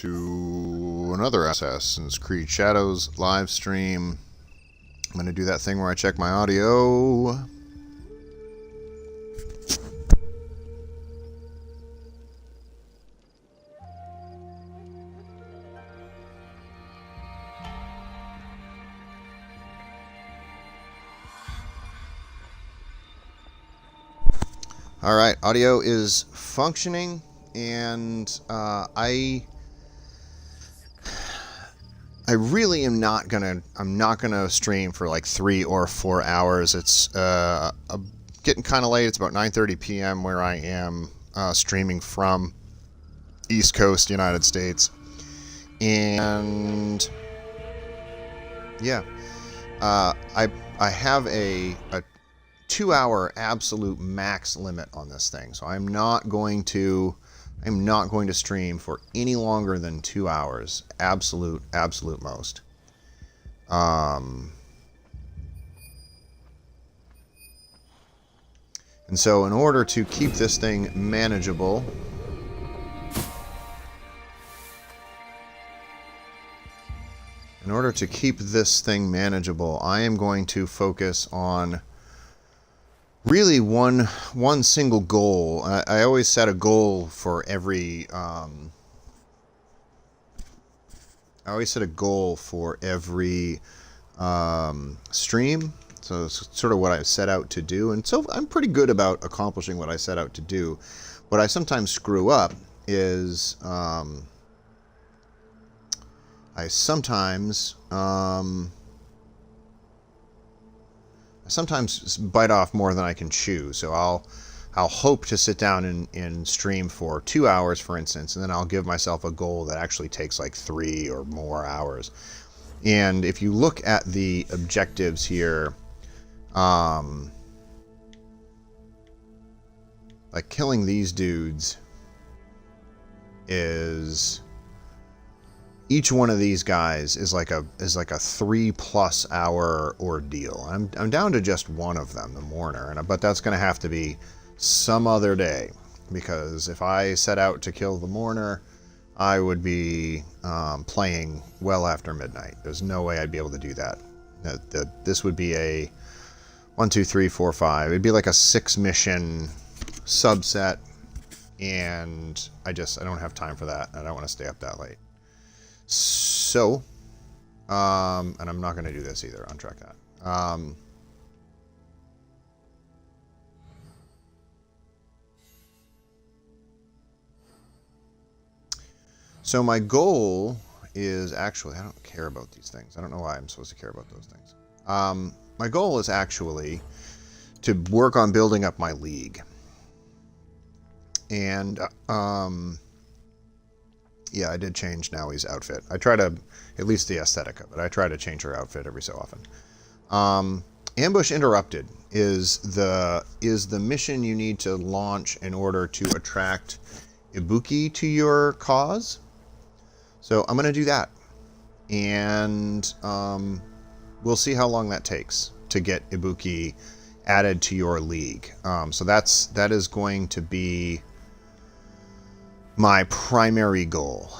to another Assassin's Creed Shadows live stream. I'm going to do that thing where I check my audio. All right, audio is functioning, and I really am not gonna stream for like 3 or 4 hours. It's getting kind of late. It's about 9:30 p.m. where I am streaming from East Coast United States, and yeah, I have a 2-hour absolute max limit on this thing, so I'm not going to stream for any longer than 2 hours. Absolute most. And so in order to keep this thing manageable, I am going to focus on really one single goal. I always set a goal for every stream. So it's sort of what I set out to do, and so I'm pretty good about accomplishing what I set out to do. What I sometimes screw up is I sometimes bite off more than I can chew. So I'll hope to sit down and stream for 2 hours, for instance, and then I'll give myself a goal that actually takes like 3 or more hours. And if you look at the objectives here, like killing these dudes is... Each one of these guys is like a 3+ hour ordeal. I'm down to just one of them, the Mourner, but that's going to have to be some other day, because if I set out to kill the Mourner, I would be playing well after midnight. There's no way I'd be able to do that. This would be a 1, 2, 3, 4, 5. It'd be like a 6-mission subset, and I don't have time for that. I don't want to stay up that late. So, and I'm not going to do this either. Untrack that. So my goal is actually, I don't care about these things. I don't know why I'm supposed to care about those things. My goal is actually to work on building up my league. And, yeah, I did change Nowie's outfit. I try to, at least the aesthetic of it, I try to change her outfit every so often. Ambush Interrupted is the mission you need to launch in order to attract Ibuki to your cause. So I'm going to do that. And we'll see how long that takes to get Ibuki added to your league. So that is going to be my primary goal.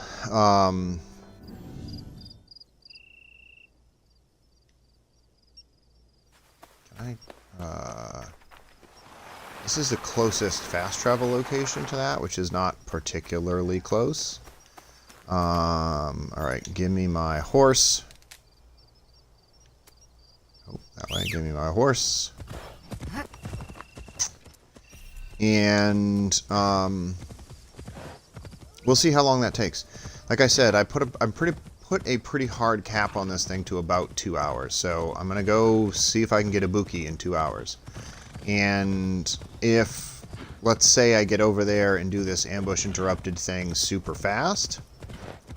This is the closest fast travel location to that, which is not particularly close. Alright, give me my horse. Oh, that way, give me my horse. And, we'll see how long that takes. Like I said, I put a pretty hard cap on this thing to about 2 hours. So I'm gonna go see if I can get Ibuki in 2 hours. And if, let's say, I get over there and do this ambush interrupted thing super fast,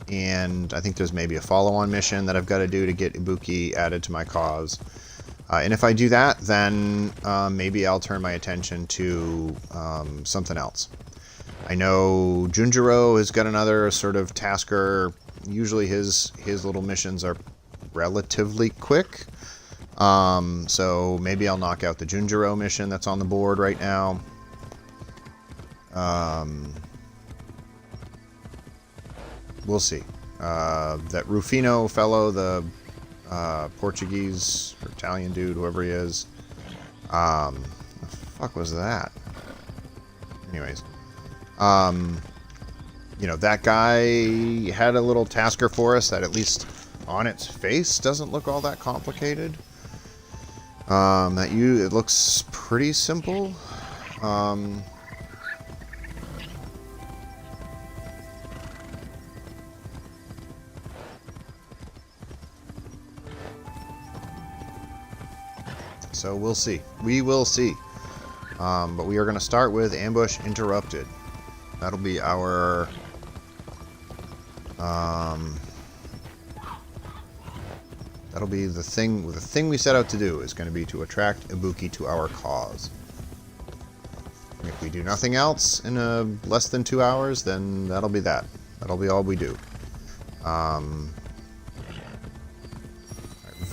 and I think there's maybe a follow-on mission that I've got to do to get Ibuki added to my cause. And if I do that, then maybe I'll turn my attention to something else. I know Junjiro has got another sort of tasker. Usually his little missions are relatively quick. So maybe I'll knock out the Junjiro mission that's on the board right now. We'll see. That Rufino fellow, the Portuguese or Italian dude, whoever he is. What the fuck was that? Anyways. You know, that guy had a little tasker for us that at least on its face doesn't look all that complicated. It looks pretty simple. So we'll see. We will see. But we are going to start with Ambush Interrupted. That'll be our... that'll be the thing. The thing we set out to do is going to be to attract Ibuki to our cause. If we do nothing else in less than 2 hours, then that'll be that. That'll be all we do.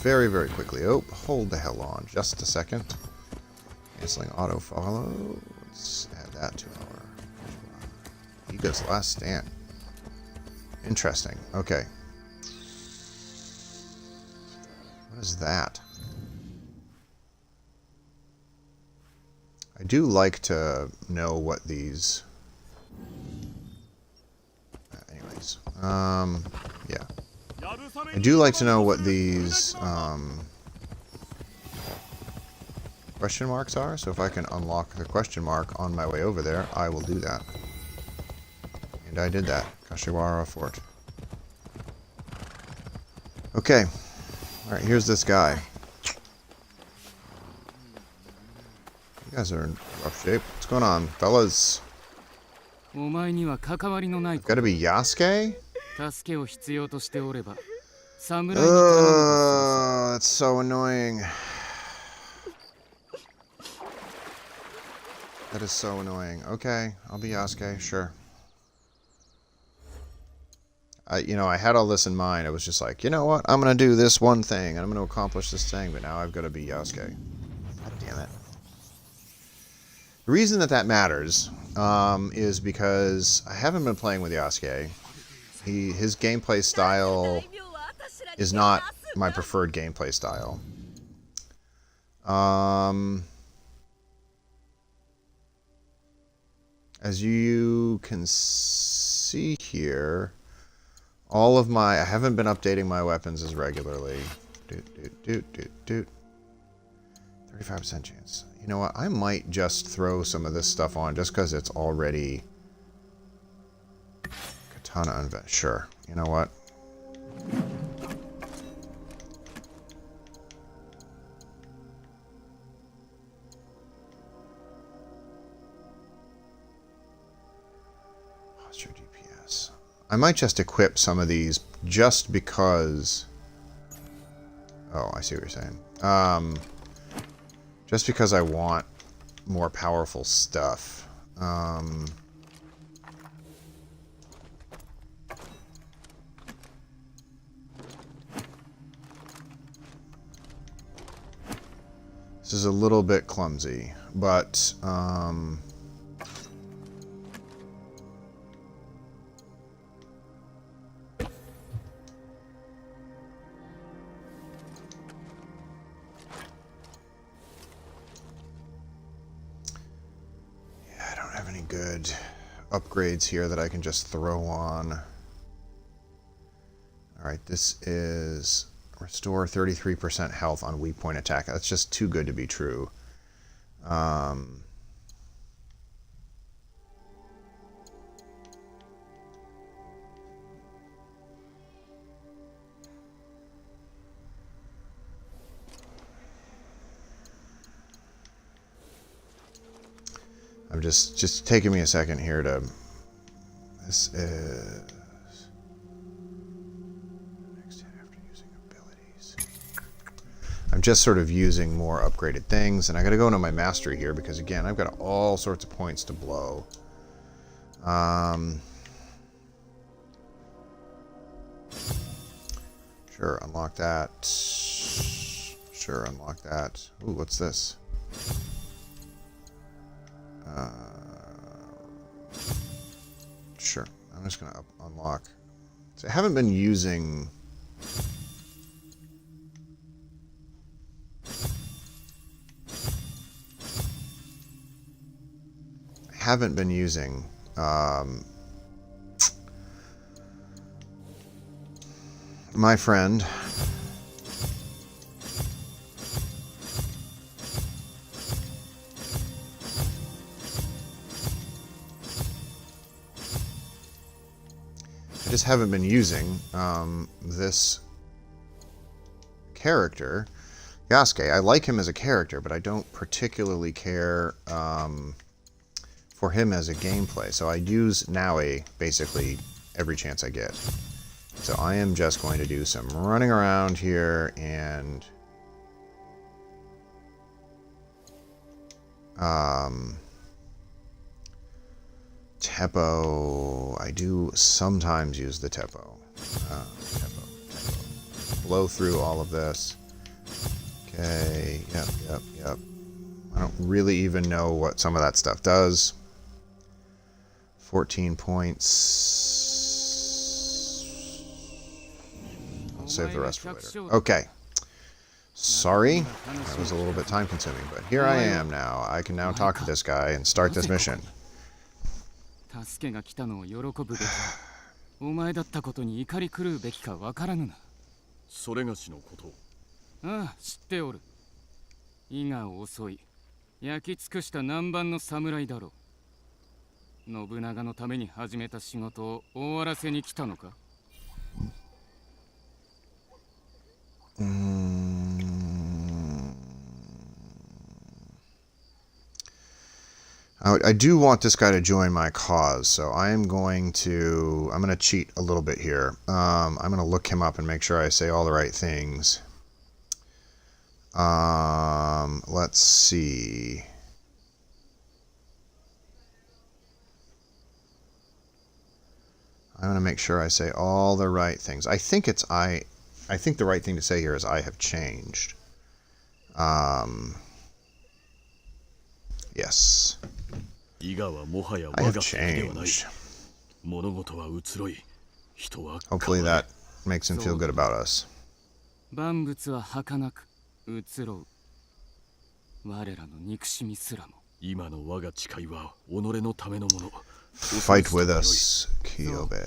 Very, very quickly. Oh, hold the hell on. Just a second. Canceling auto follow. Let's add that to our Ego's Last Stand. Interesting. Okay. What is that? I do like to know what these... anyways. Yeah. I do like to know what these question marks are, so if I can unlock the question mark on my way over there, I will do that. And I did that. Kashiwara Fort. Okay. Alright, here's this guy. You guys are in rough shape. What's going on, fellas? I've got to be Yasuke? That's so annoying. That is so annoying. Okay, I'll be Yasuke, sure. You know, I had all this in mind. I was just like, you know what? I'm going to do this one thing, and I'm going to accomplish this thing, but now I've got to be Yasuke. God damn it. The reason that matters is because I haven't been playing with Yasuke. His gameplay style is not my preferred gameplay style. As you can see here, all of my... I haven't been updating my weapons as regularly. 35% chance. You know what? I might just throw some of this stuff on just because it's already... Katana unvet. Sure. You know what? Posture DPS. I might just equip some of these just because... Oh, I see what you're saying. Just because I want more powerful stuff. This is a little bit clumsy, but good upgrades here that I can just throw on. Alright, this is restore 33% health on weak point attack. That's just too good to be true. I'm just taking me a second here to... This is... Next hit after using abilities. I'm just sort of using more upgraded things, and I gotta go into my mastery here because, again, I've got all sorts of points to blow. Sure, unlock that. Sure, unlock that. Ooh, what's this? Sure. I'm just going to unlock So I haven't been using... my friend. I just haven't been using this character, Yasuke. I like him as a character, but I don't particularly care for him as a gameplay. So I use Naui basically every chance I get. So I am just going to do some running around here and Teppo. I do sometimes use the Teppo. Teppo. Blow through all of this. Okay, yep. I don't really even know what some of that stuff does. 14 points. I'll save the rest for later. Okay. Sorry, that was a little bit time consuming, but here I am now. I can now talk to this guy and start this mission. 助けが来たのを喜ぶべき。お前だったことに怒り狂うべきかわからぬな。それがしのこと。ああ、知っておる。伊賀を襲い、焼き尽くした南蛮の侍だろう。信長のために始めた仕事を終わらせに来たのか。I do want this guy to join my cause, so I'm going to cheat a little bit here. I'm going to look him up and make sure I say all the right things. Let's see. I'm going to make sure I say all the right things. I think the right thing to say here is I have changed. Yes. I have changed. Hopefully that makes him feel good about us. Fight with us, Kyobe.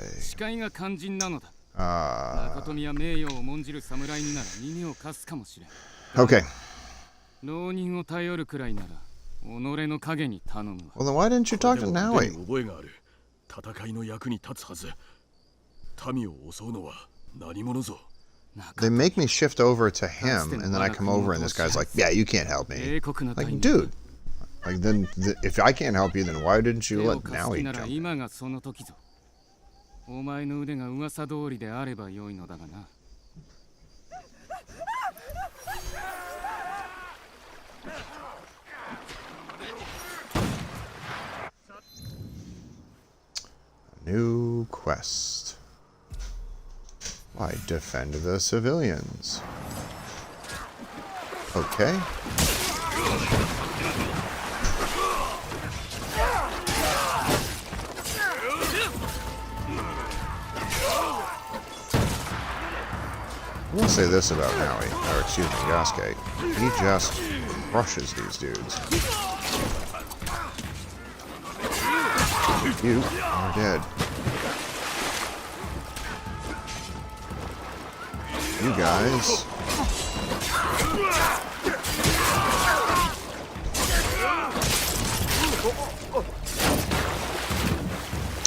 Okay. Well, then why didn't you talk to Naui? They make me shift over to him, and then I come over and this guy's like, yeah, you can't help me. Like, dude. Like, then, if I can't help you, then why didn't you let Naui jump in? New quest. Why defend the civilians? Okay. I will say this about Naui, or excuse me, Yasuke. He just crushes these dudes. You are dead. You guys.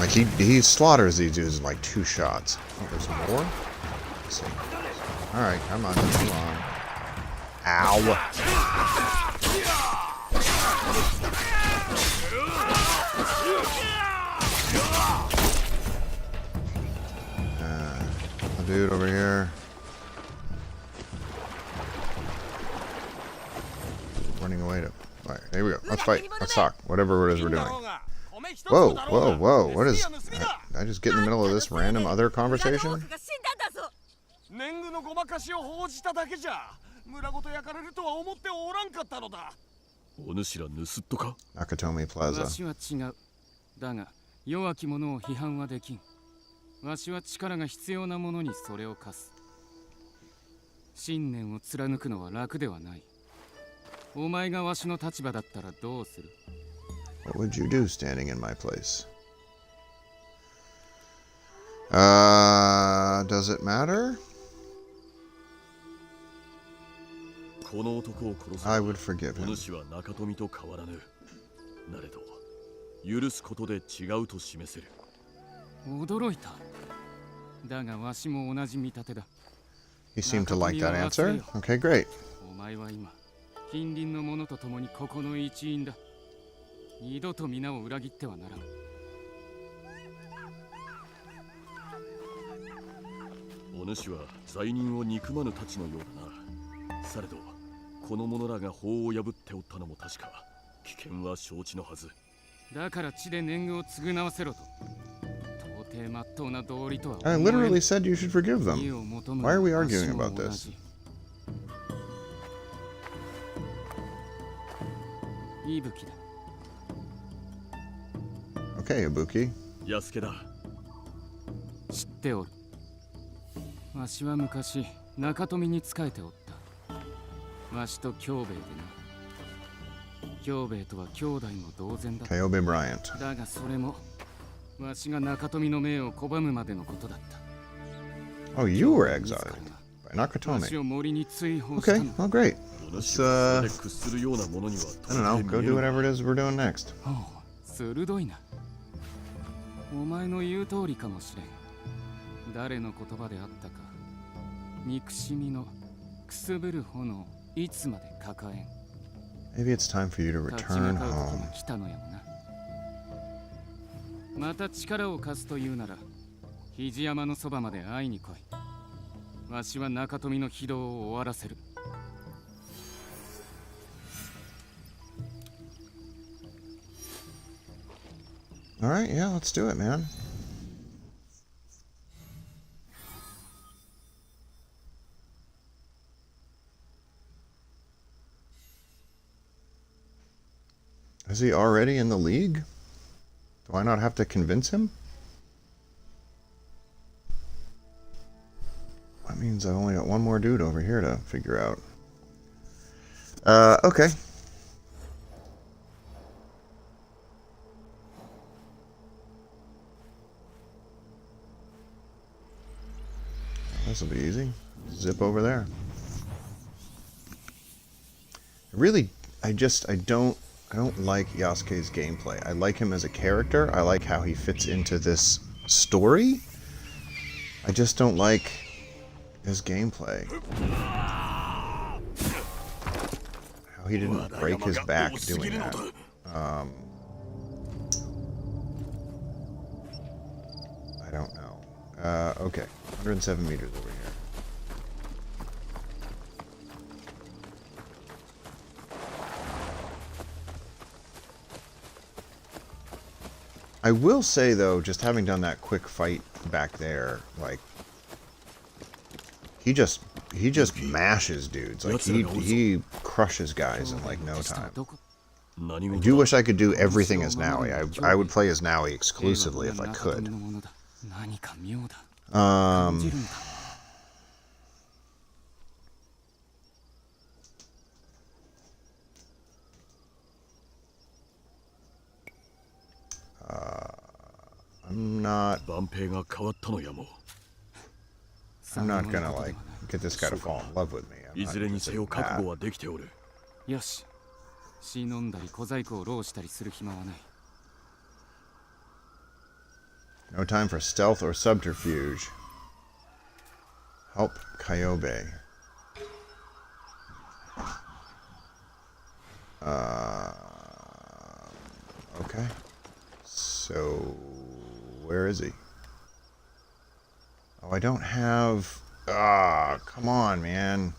Like he slaughters these dudes in like 2 shots. Oh, there's more? Let's see. Alright, come on, come on. Ow. Dude over here. Running away to... Alright, here we go. Let's fight. Let's talk. Whatever it is we're doing. Whoa, whoa, whoa. What is... Did I just get in the middle of this random other conversation? Nakatomi Plaza. わしは力が必要なものにそれを課す。信念を貫くのは楽ではない。お前がわしの立場だったらどうする？ What would you do standing in my place? Does it matter? I would forgive him. なれど許すことで違うと示せる。驚いた。だがわしも同じ見立てだ。He seemed to like that answer. Okay, great. お前は今、近隣の者と共にここの一員だ。二度と皆を裏切ってはならん。お主は罪人を憎まぬたちのようだな。されど、この者らが法を破っておったのも確か。危険は承知のはず。だから地で年貢を償わせろと。到底まっとうな道理とは。I literally said you should forgive them. Why are we arguing about this? イブキだ。Okay, Ibuki. 安家だ。知っておる。わしは昔中富に仕えておった。わしと京兵衛でな。京兵衛とは兄弟も同然だ。Kyobe Bryant. だがそれもわしが中富の命を拒むまでのことだった。Oh, you were exiled by Nakatomi. Okay, well, great. Let's, I don't know, go do whatever it is we're doing next. 鋭いな。お前の言う通りかもしれん。誰の言葉であったか。憎しみのくすぶる炎、いつまで抱えん。Maybe it's time for you to return home. 来たのやもな。また力を貸すというなら、肘山のそばまで会いに来い。わしは中富の非道を終わらせる。All right, yeah, let's do it, man. Is he already in the league? Do I not have to convince him? That means I've only got one more dude over here to figure out. Okay. This will be easy. Zip over there. Really, I don't like Yasuke's gameplay. I like him as a character. I like how he fits into this story. I just don't like his gameplay. How he didn't break his back doing that. I don't know. Okay, 107 meters over here. I will say though, just having done that quick fight back there, like he just mashes dudes. Like he crushes guys in like no time. I do wish I could do everything as Naui. I would play as Naui exclusively if I could. I'm not gonna like get this guy to fall in love with me. I'm not considering that. よし。死飲んだり小細工を浪したりする暇はない。 No time for stealth or subterfuge. Help Kyobe. Okay. So, where is he? Oh, I don't have... Ah, come on, man.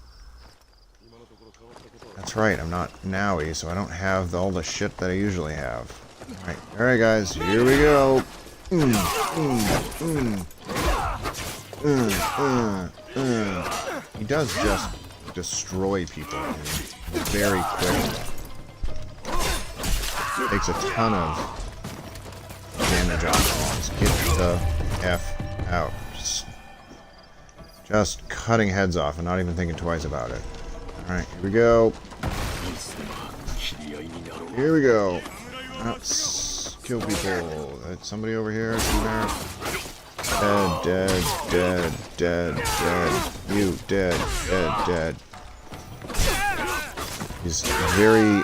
That's right, I'm not Naui, so I don't have all the shit that I usually have. Alright, guys, here we go. He does just destroy people very quickly. Takes a ton of damage off him. Just get the F out. Just cutting heads off and not even thinking twice about it. Alright, here we go. Here we go. Let's kill people. Somebody over here, somewhere. Dead, dead, dead, dead, dead. You, dead, dead, dead. He's very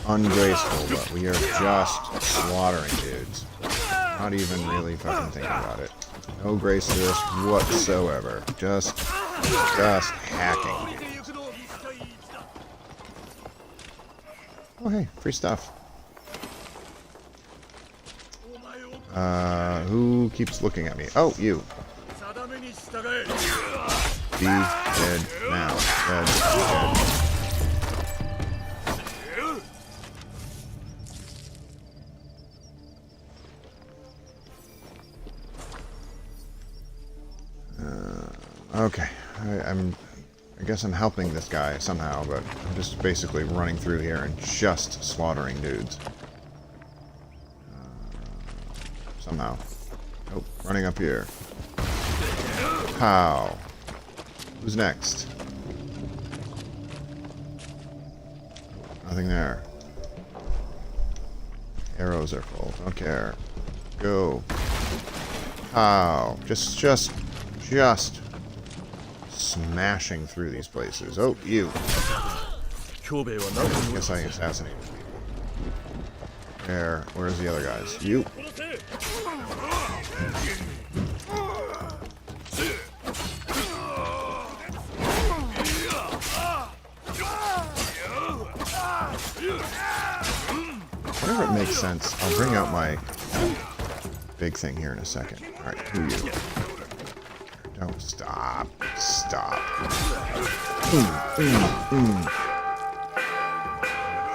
ungraceful, but we are just slaughtering dudes. Not even really fucking thinking about it. No grace to this whatsoever. Just hacking dudes. Oh hey, free stuff. Who keeps looking at me? Oh, you. Be dead now. Dead, dead. Okay, I guess I'm helping this guy somehow, but I'm just basically running through here and just slaughtering dudes. Somehow. Oh, running up here. Pow. Who's next? Nothing there. Arrows are full. Don't care. Go. Pow. Just smashing through these places. Oh, you. I guess I assassinated you. Where's the other guys? You. Whenever it makes sense, I'll bring out my big thing here in a second. Alright, who are you? Don't stop. Stop.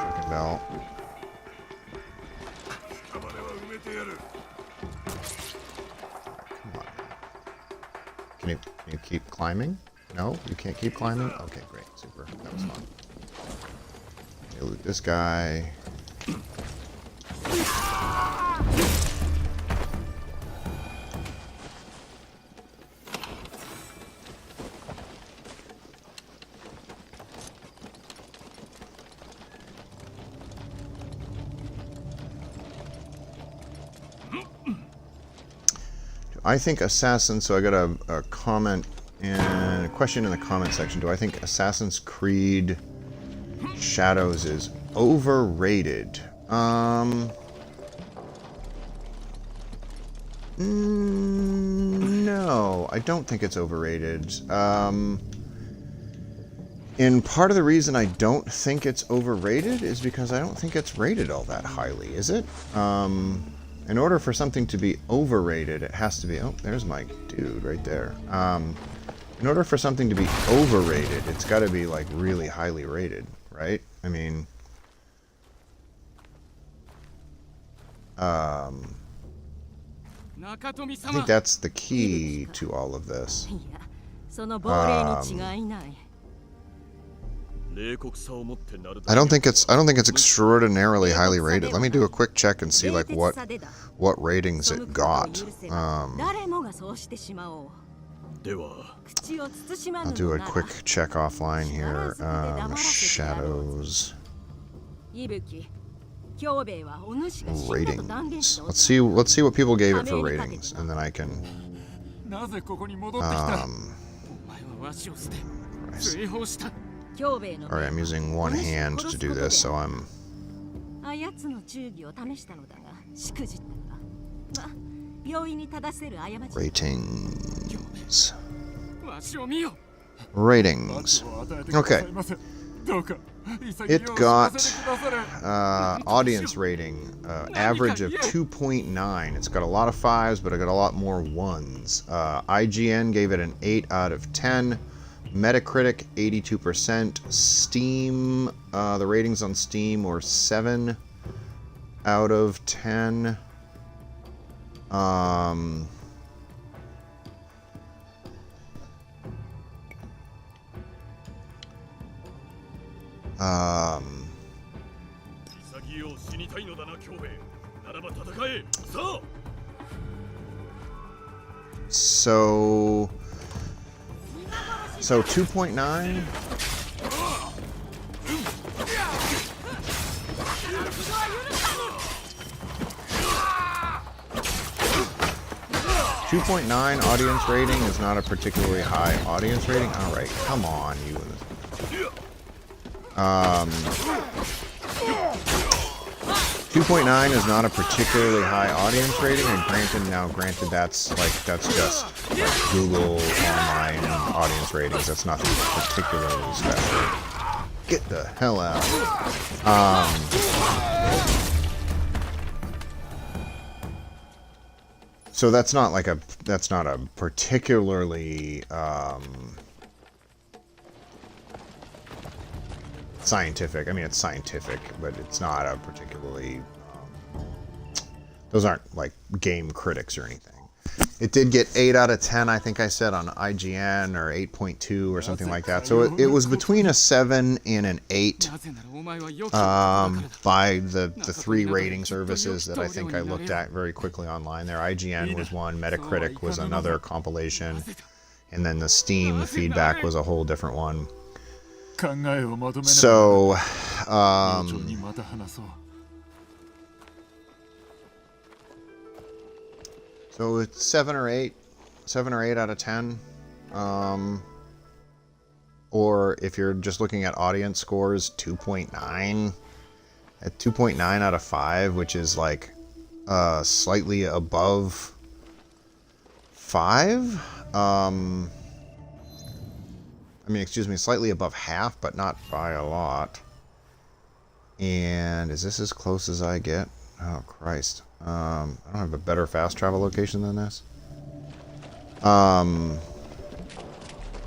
Fucking bell. Come on. Can you keep climbing? No? You can't keep climbing? Okay, great. Super. That was fun. Okay, loot this guy. I think Assassins, so I got a comment and a question in the comment section. Do I think Assassin's Creed Shadows is overrated? No, I don't think it's overrated. And part of the reason I don't think it's overrated is because I don't think it's rated all that highly, is it? In order for something to be overrated, it has to be... Oh, there's my dude right there. In order for something to be overrated, it's got to be, like, really highly rated, right? I mean... I think that's the key to all of this. I don't think it's extraordinarily highly rated. Let me do a quick check and see like what ratings it got. I'll do a quick check offline here. Shadows ratings. Let's see what people gave it for ratings, and then I can. Alright, I'm using one hand to do this, so I'm... Ratings. Ratings. Okay. It got audience rating, average of 2.9. It's got a lot of 5s, but it got a lot more 1s. IGN gave it an 8 out of 10. Metacritic, 82%. Steam, the ratings on Steam were 7 out of 10. So 2.9. Audience rating is not a particularly high audience rating. All right, come on, you. 2.9 is not a particularly high audience rating, and granted that's just Google online audience ratings. That's nothing particularly special. Get the hell out. So that's not a particularly scientific. I mean, it's scientific, but it's not a particularly. Those aren't like game critics or anything. It did get 8 out of 10, I think I said, on IGN, or 8.2 or something like that. So it was between a 7 and an 8 by the 3 rating services that I think I looked at very quickly online there. IGN was one, Metacritic was another compilation, and then the Steam feedback was a whole different one. So, so it's 7 or 8 out of 10. Or if you're just looking at audience scores, 2.9. At 2.9 out of 5, which is like slightly above 5. I mean, excuse me, slightly above half, but not by a lot. And is this as close as I get? Oh, Christ. I don't have a better fast travel location than this.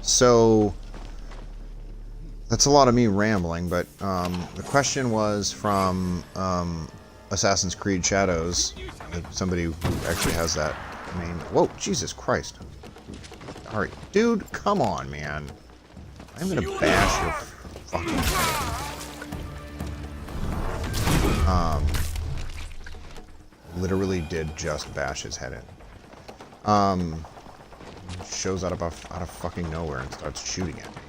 So that's a lot of me rambling, but the question was from Assassin's Creed Shadows, somebody who actually has that main. Whoa, Jesus Christ! All right, dude, come on, man! I'm gonna bash your fucking head. Literally did just bash his head in. Shows out of fucking nowhere and starts shooting at me.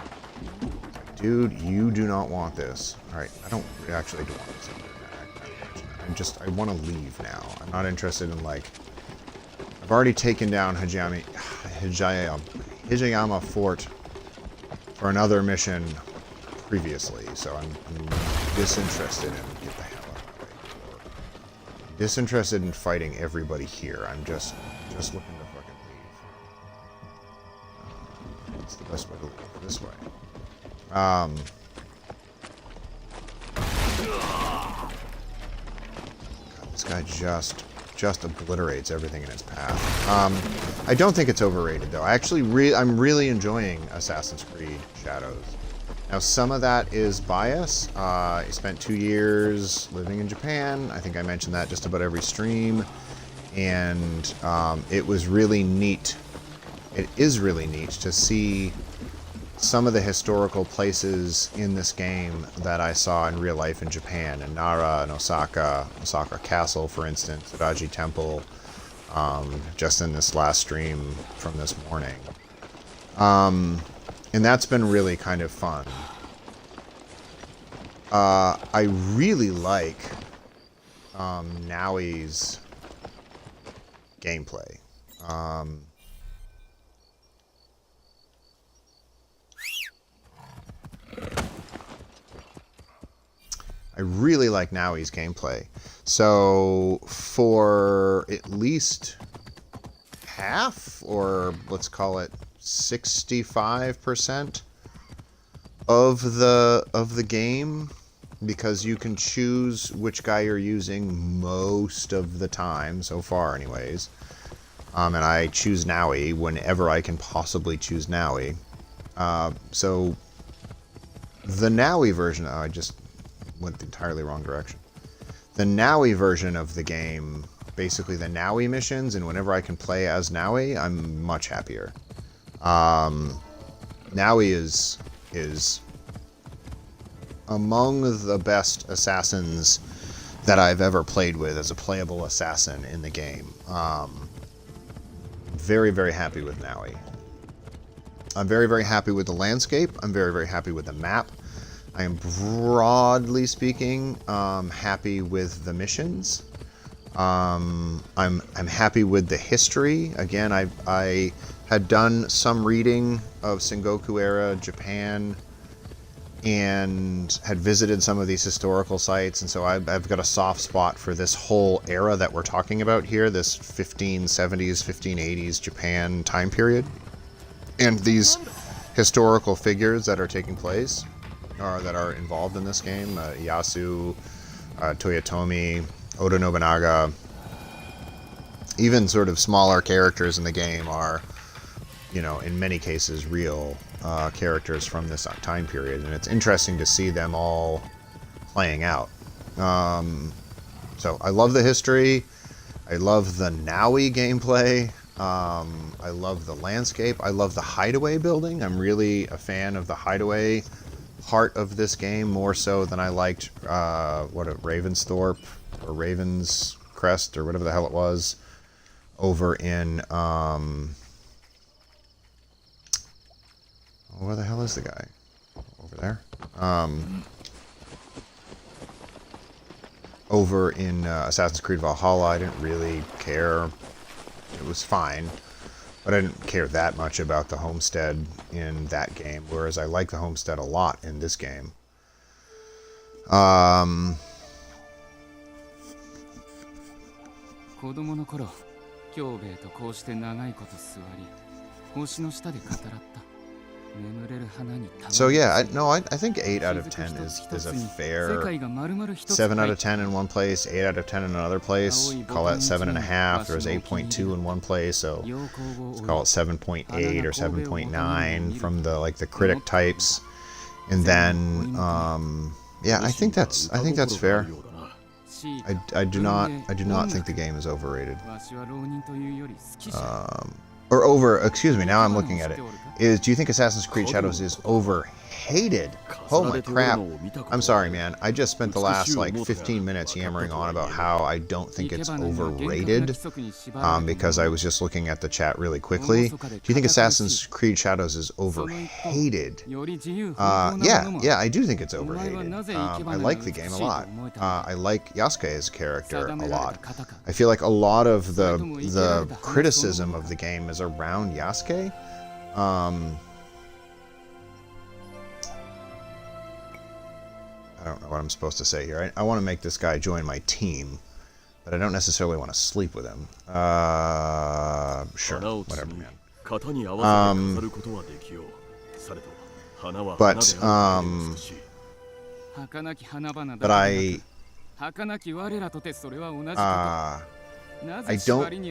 Dude, you do not want this. Alright, I don't actually do want this. I want to leave now. I'm not interested in, like... I've already taken down Hijayama Fort for another mission previously, so I'm disinterested in... Get the hell out of my way. Disinterested in fighting everybody here. I'm just looking to fucking leave. It's the best way to leave. This way. God, this guy just obliterates everything in his path. I don't think it's overrated though. I'm really enjoying Assassin's Creed Shadows. Now some of that is bias. I spent 2 years living in Japan. I think I mentioned that just about every stream, and it was really neat. It is really neat to see some of the historical places in this game that I saw in real life in Japan, in Nara and Osaka Castle, for instance, Raji Temple, just in this last stream from this morning. And that's been really kind of fun. I really like Naoi's gameplay. I really like Naoi's gameplay. So for at least half, or let's call it 65% of the game, because you can choose which guy you're using most of the time so far, anyways. And I choose Naoi whenever I can possibly choose Naoi. So the Naoi version, I just went the entirely wrong direction. The Naoi version of the game, basically the Naoi missions, and whenever I can play as Naoi, I'm much happier. Naoi is among the best assassins that I've ever played with as a playable assassin in the game. very, very happy with Naui. I'm very, very happy with the landscape. I'm very, very happy with the map. I am, broadly speaking, happy with the missions. I'm happy with the history. Again, I had done some reading of Sengoku era Japan and had visited some of these historical sites, and so I've got a soft spot for this whole era that we're talking about here, this 1570s, 1580s Japan time period, and these historical figures that are taking place, or that are involved in this game, Ieyasu, Toyotomi, Oda Nobunaga, even sort of smaller characters in the game are, you know, in many cases real characters from this time period, and it's interesting to see them all playing out. So I love the history, I love the Naui gameplay, I love the landscape, I love the hideaway building. I'm really a fan of the hideaway part of this game, more so than I liked Ravensthorpe or Raven's Crest or whatever the hell it was over in where the hell is the guy? Over there? Over in Assassin's Creed Valhalla, I didn't really care. It was fine, but I didn't care that much about the homestead in that game, whereas I like the homestead a lot in this game. 子供の頃、京兵衛とこうして長いこと座り、星の下で語らった。 So yeah, I think 8 out of 10 is a fair 7 out of 10 in one place, 8 out of 10 in another place. Call that 7.5. There was 8.2 in one place, so let's call it 7.8 or 7.9 from the critic types. And then yeah, I think that's fair. I do not think the game is overrated. Excuse me, now I'm looking at it. Do you think Assassin's Creed Shadows is overhated? Oh my crap. I'm sorry, man. I just spent the last, 15 minutes yammering on about how I don't think it's overrated, because I was just looking at the chat really quickly. Do you think Assassin's Creed Shadows is overhated? Yeah, I do think it's overhated. I like the game a lot. I like Yasuke as a character a lot. I feel like a lot of the criticism of the game is around Yasuke. I don't know what I'm supposed to say here. I want to make this guy join my team, but I don't necessarily want to sleep with him. Sure, whatever, man. I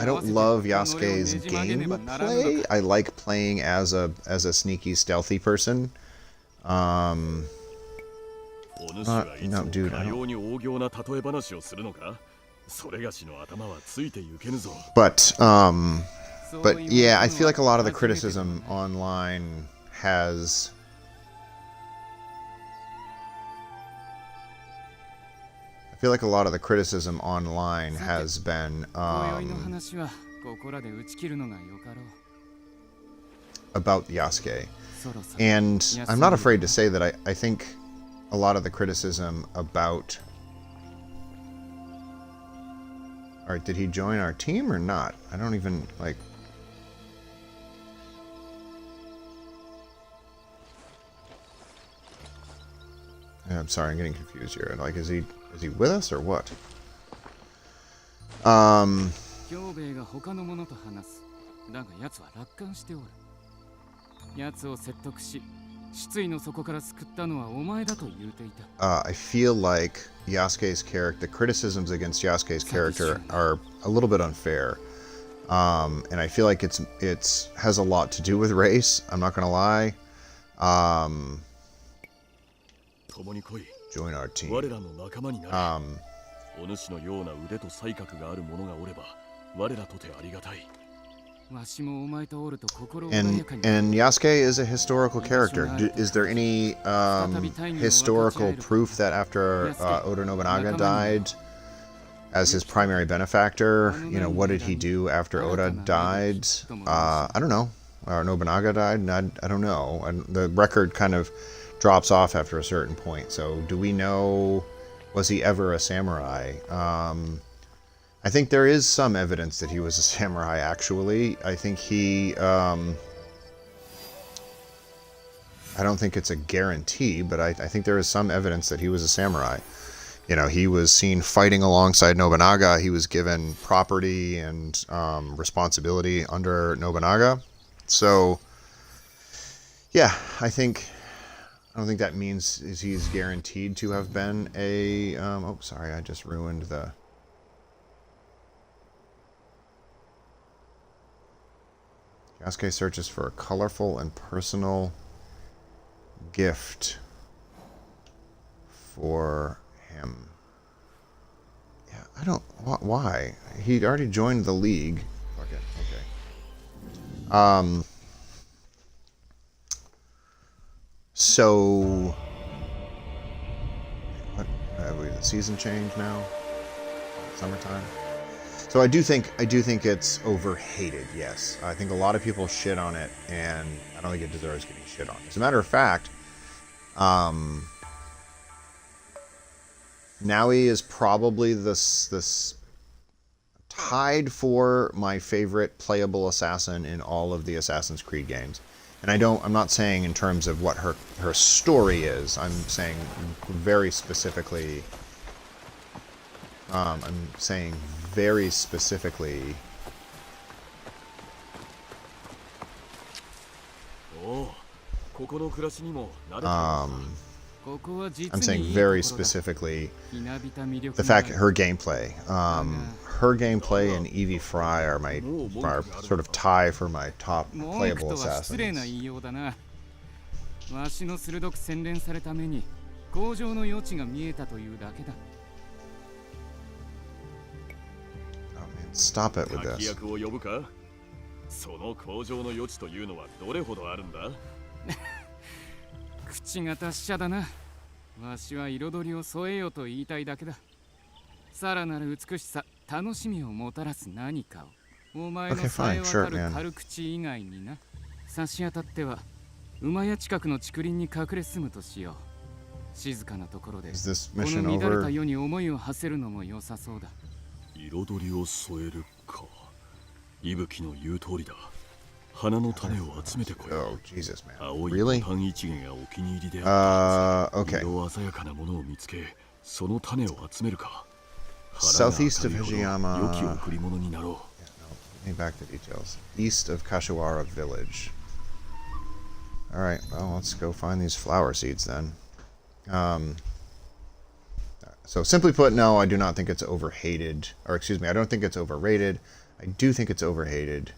don't love Yasuke's gameplay. I like playing as a sneaky, stealthy person. No, dude. But yeah, I feel like a lot of the criticism online has. I feel like a lot of the criticism online has been about Yasuke. And I'm not afraid to say that I think a lot of the criticism about... Alright, did he join our team or not? I don't even, I'm sorry, I'm getting confused here. Is he with us or what? I feel like Yasuke's character, the criticisms against Yasuke's character are a little bit unfair. And I feel like it's has a lot to do with race, I'm not gonna lie. Join our team. And Yasuke is a historical character. Is there any historical proof that after Oda Nobunaga died, as his primary benefactor. You know, what did he do after Oda died? I don't know. Or Nobunaga died? I don't know. The record kind of drops off after a certain point. So do we know, was he ever a samurai? I think there is some evidence that he was a samurai, actually. I think he... I don't think it's a guarantee, but I think there is some evidence that he was a samurai. You know, he was seen fighting alongside Nobunaga. He was given property and responsibility under Nobunaga. So, yeah, I don't think that means he's guaranteed to have been a... oh, sorry, I just ruined the... Yasuke searches for a colorful and personal gift for him. Yeah, I don't... Why? He'd already joined the league. Fuck it. Okay. So... What? We the season change now? Summertime? So I do think it's overhated, yes. I think a lot of people shit on it, and I don't think it deserves getting shit on. As a matter of fact, Naui is probably this tied for my favorite playable assassin in all of the Assassin's Creed games. And I'm not saying in terms of what her story is. I'm saying very specifically I'm saying very specifically the fact her gameplay. Her gameplay and Evie Fry are sort of tie for my top playable assassins. Oh man, stop it with this. その工場の余地というのはどれほどあるんだ? 口が達者だな。わしは彩りを添えよと言いたいだけだ。さらなる美しさ、楽しみをもたらす何かを。お前のさえ渡る軽口以外にな。差し当たっては馬屋近くの竹林に隠れ住むとしよう。静かなところでこの乱れた世に思いを馳せるのも良さそうだ。彩りを添えるか。伊吹の言う通りだ。花の種を集めてこよう。青いボタン一芸がお気に入りである。色鮮やかなものを見つけ、その種を集めるか。 Southeast of Hijiyama. 良き贈り物になろう。 Let me back the details. East of Kashiwara Village. Alright, well, let's go find these flower seeds then. So simply put, no, I do not think it's overhated. Or excuse me, I don't think it's overrated. I do think it's overhated.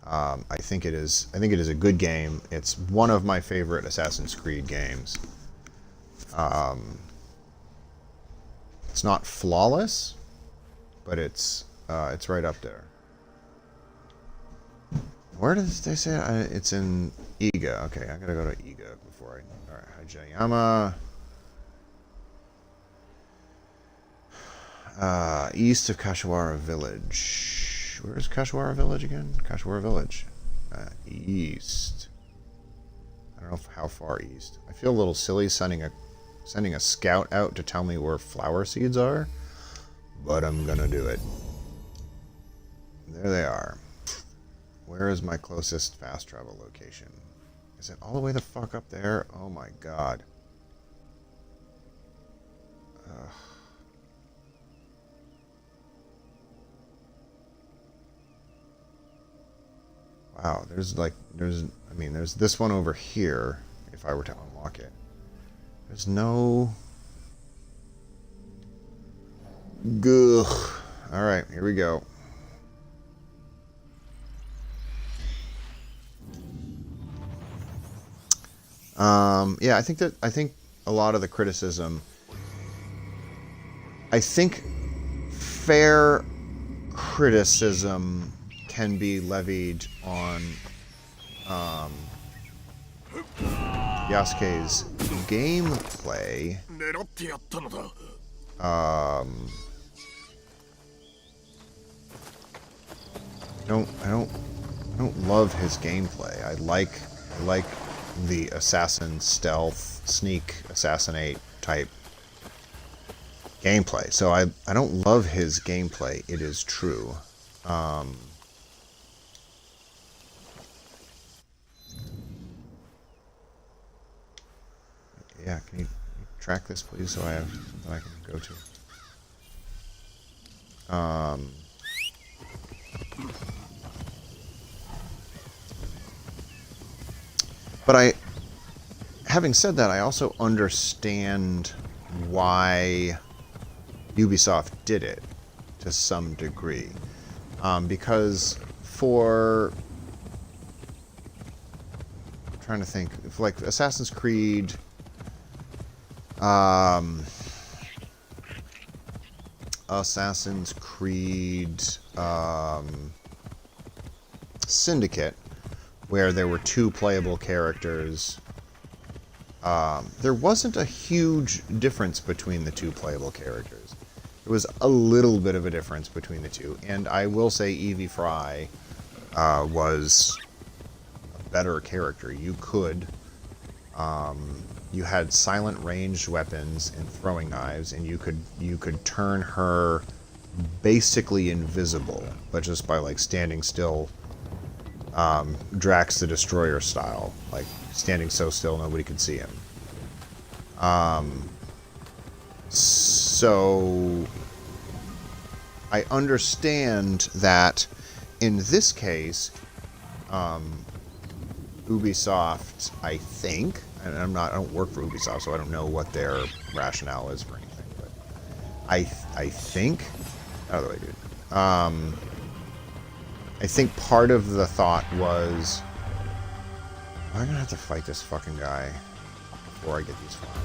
I think it is a good game. It's one of my favorite Assassin's Creed games. It's not flawless, but it's right up there. Where does they say it? It's in Iga. Okay, I gotta go to Iga before I... Alright, Hijiyama. East of Kashiwara Village. Where's Kashiwara Village again? Kashiwara Village. East. I don't know how far east. I feel a little silly sending a scout out to tell me where flower seeds are, but I'm gonna do it. There they are. Where is my closest fast travel location? Is it all the way the fuck up there? Oh my god. Wow, there's this one over here, if I were to unlock it. There's no... Gugh. Alright, here we go. Yeah, I think a lot of the criticism... I think fair criticism can be levied on Yasuke's gameplay. I don't love his gameplay. I like the assassin stealth, sneak, assassinate type gameplay. So I don't love his gameplay. It is true. Yeah, can you track this, please, so I have something I can go to. But having said that, I also understand why Ubisoft did it to some degree, because I'm trying to think, if like Assassin's Creed, Syndicate, where there were two playable characters, there wasn't a huge difference between the two playable characters. There was a little bit of a difference between the two, and I will say Evie Fry was a better character. You could, you had silent ranged weapons and throwing knives, and you could turn her basically invisible, but just by like standing still, Drax the Destroyer style, like standing so still nobody could see him. So I understand that in this case, Ubisoft, I think, and I don't work for Ubisoft, so I don't know what their rationale is for anything, but I think, out of the way, dude. I think part of the thought was, am I gonna have to fight this fucking guy before I get these flowers?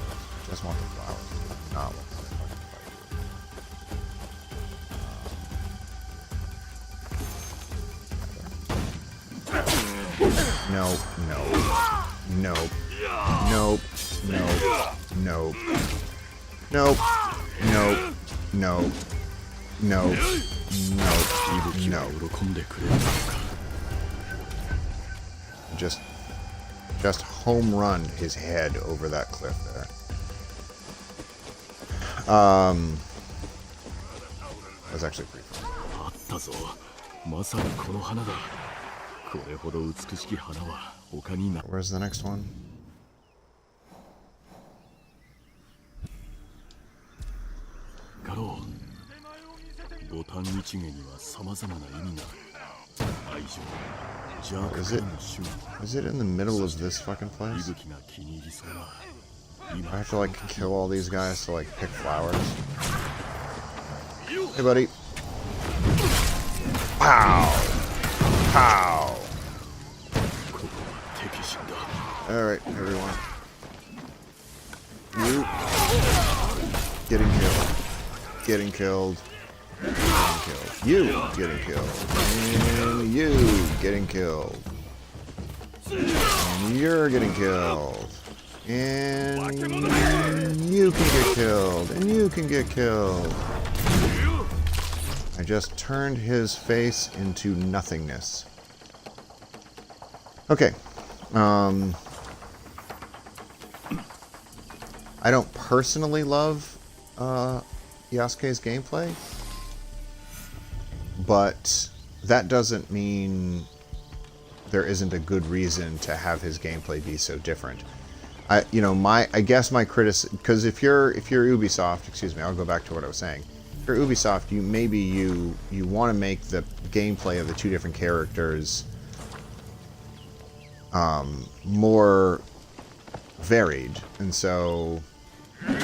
I just want the flowers. I do not want to fucking fight. No, no, nope, nope, nope, nope, nope, nope, nope, nope, no. Just home run his head over that cliff there. That was actually pretty fun. Where's the next one? Is it in the middle of this fucking place? I have to like kill all these guys to like pick flowers. Hey buddy. Pow! Pow! Alright, everyone. You getting killed. Getting killed. Getting killed. You getting killed. And you getting killed. And you're getting killed. And you can get killed. And you can get killed. I just turned his face into nothingness. Okay. I don't personally love Yasuke's gameplay, but that doesn't mean there isn't a good reason to have his gameplay be so different. I guess my criticism, because if you're Ubisoft, excuse me, I'll go back to what I was saying. If you're Ubisoft, you want to make the gameplay of the two different characters more varied, and so you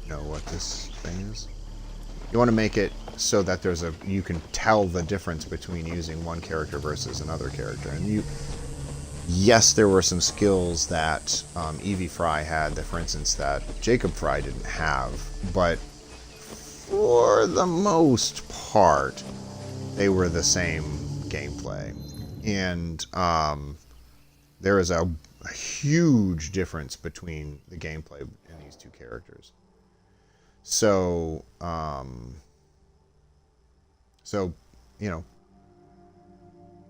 know what this thing is? You want to make it so that you can tell the difference between using one character versus another character. And yes, there were some skills that Evie Fry had, that, for instance, that Jacob Fry didn't have, but for the most part, they were the same gameplay. And there is a huge difference between the gameplay in these two characters. So,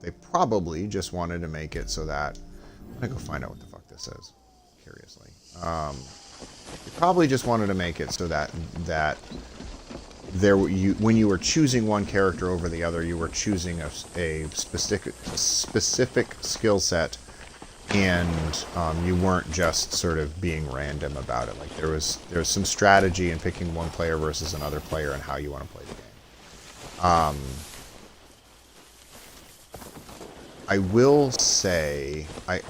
they probably just wanted to make it so that... I'm going to go find out what the fuck this says, curiously. They probably just wanted to make it so that when you were choosing one character over the other, you were choosing a specific skill set, and you weren't just sort of being random about it. Like there was some strategy in picking one player versus another player and how you want to play the game. I will say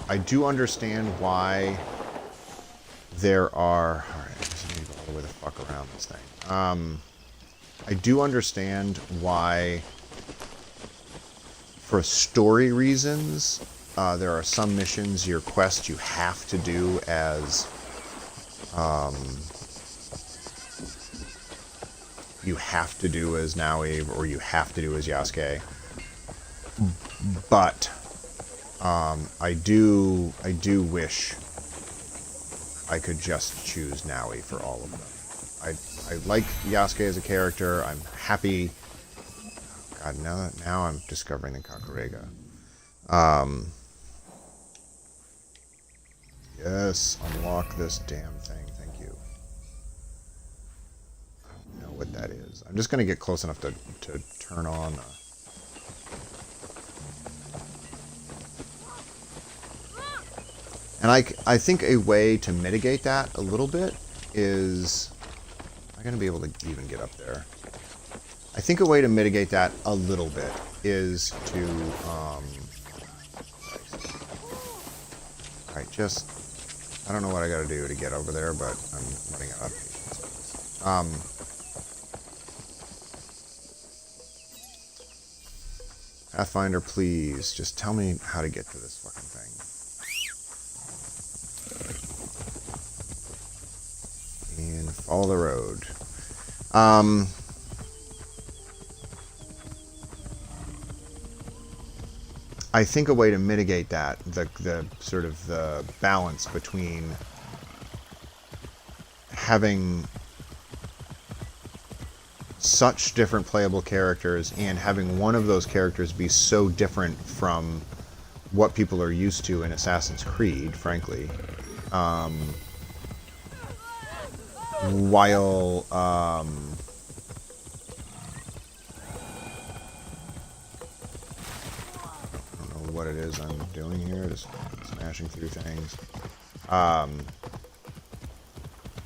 I do understand why there are... Alright, I just need to go all the way the fuck around this thing. I do understand why, for story reasons, there are some missions, your quest, you have to do as... you have to do as Naui, or you have to do as Yasuke. But I do wish I could just choose Naui for all of them. I like Yasuke as a character. I'm happy. God, now I'm discovering the Kakurega. Yes, unlock this damn thing. Thank you. I don't know what that is. I'm just going to get close enough to turn on... And I think a way to mitigate that a little bit is... Am I going to be able to even get up there? I think a way to mitigate that a little bit is to... Alright, just... I don't know what I got to do to get over there, but I'm running out of patience on this. Pathfinder, please, just tell me how to get to this fucking thing. And follow the road. I think a way to mitigate that, the sort of the balance between having such different playable characters and having one of those characters be so different from what people are used to in Assassin's Creed, frankly. While I don't know what it is I'm doing here, just smashing through things.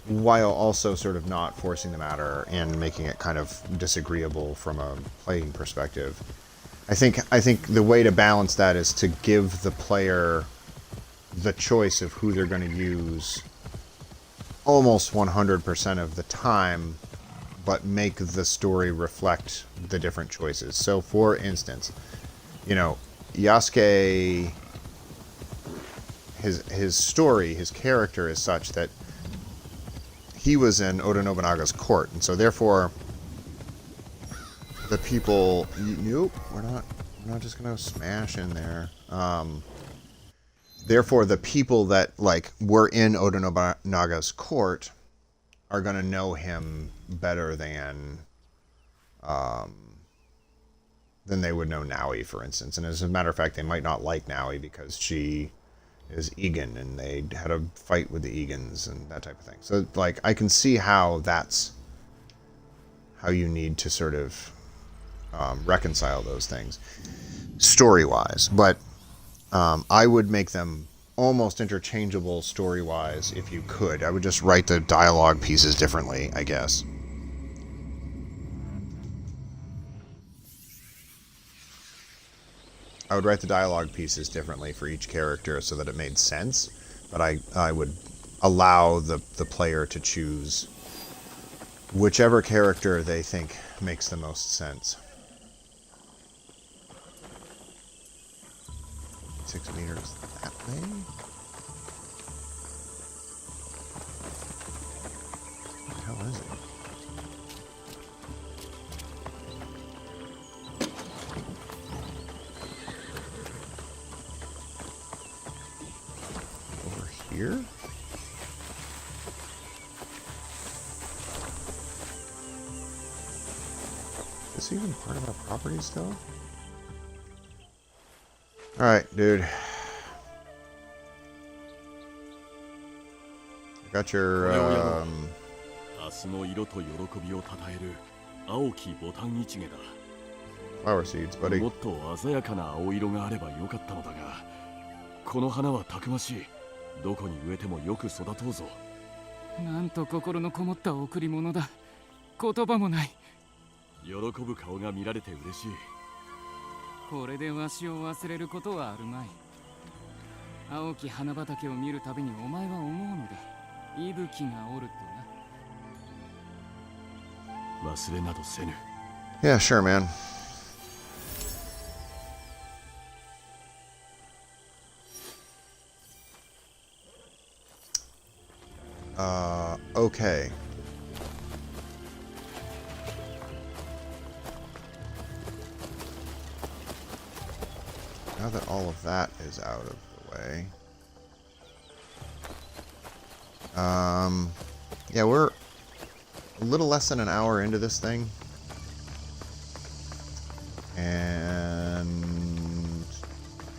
While also sort of not forcing the matter and making it kind of disagreeable from a playing perspective. I think the way to balance that is to give the player the choice of who they're going to use almost 100% of the time, but make the story reflect the different choices. So, for instance, you know, Yasuke, his story, his character is such that he was in Oda Nobunaga's court, and so therefore the people... Nope, we're not just gonna smash in there. Therefore, the people that, like, were in Oda Nobunaga's court are going to know him better than they would know Naui, for instance. And as a matter of fact, they might not like Naui because she is Egan, and they had a fight with the Egans and that type of thing. So, like, I can see how that's how you need to sort of reconcile those things story-wise. But I would make them almost interchangeable story-wise if you could. I would just write the dialogue pieces differently, I guess. I would write the dialogue pieces differently for each character so that it made sense, but I would allow the player to choose whichever character they think makes the most sense. 6 meters that way? What the hell is it? Over here? Is this even part of our property still? Alright, dude. I got your, flower seeds, buddy. もっと鮮やかな青色があればよかったのだが、この花はたくましい。どこに植えてもよく育とうぞ。なんと心のこもった贈り物だ。言葉もない。喜ぶ顔が見られて嬉しい。これでわしを忘れることはあるまい。青き花畑を見るたびにお前は思うのだ。息吹がおるとな。忘れなどせぬ。Yeah, sure, man. Okay. Now that all of that is out of the way. Yeah, we're a little less than an hour into this thing. And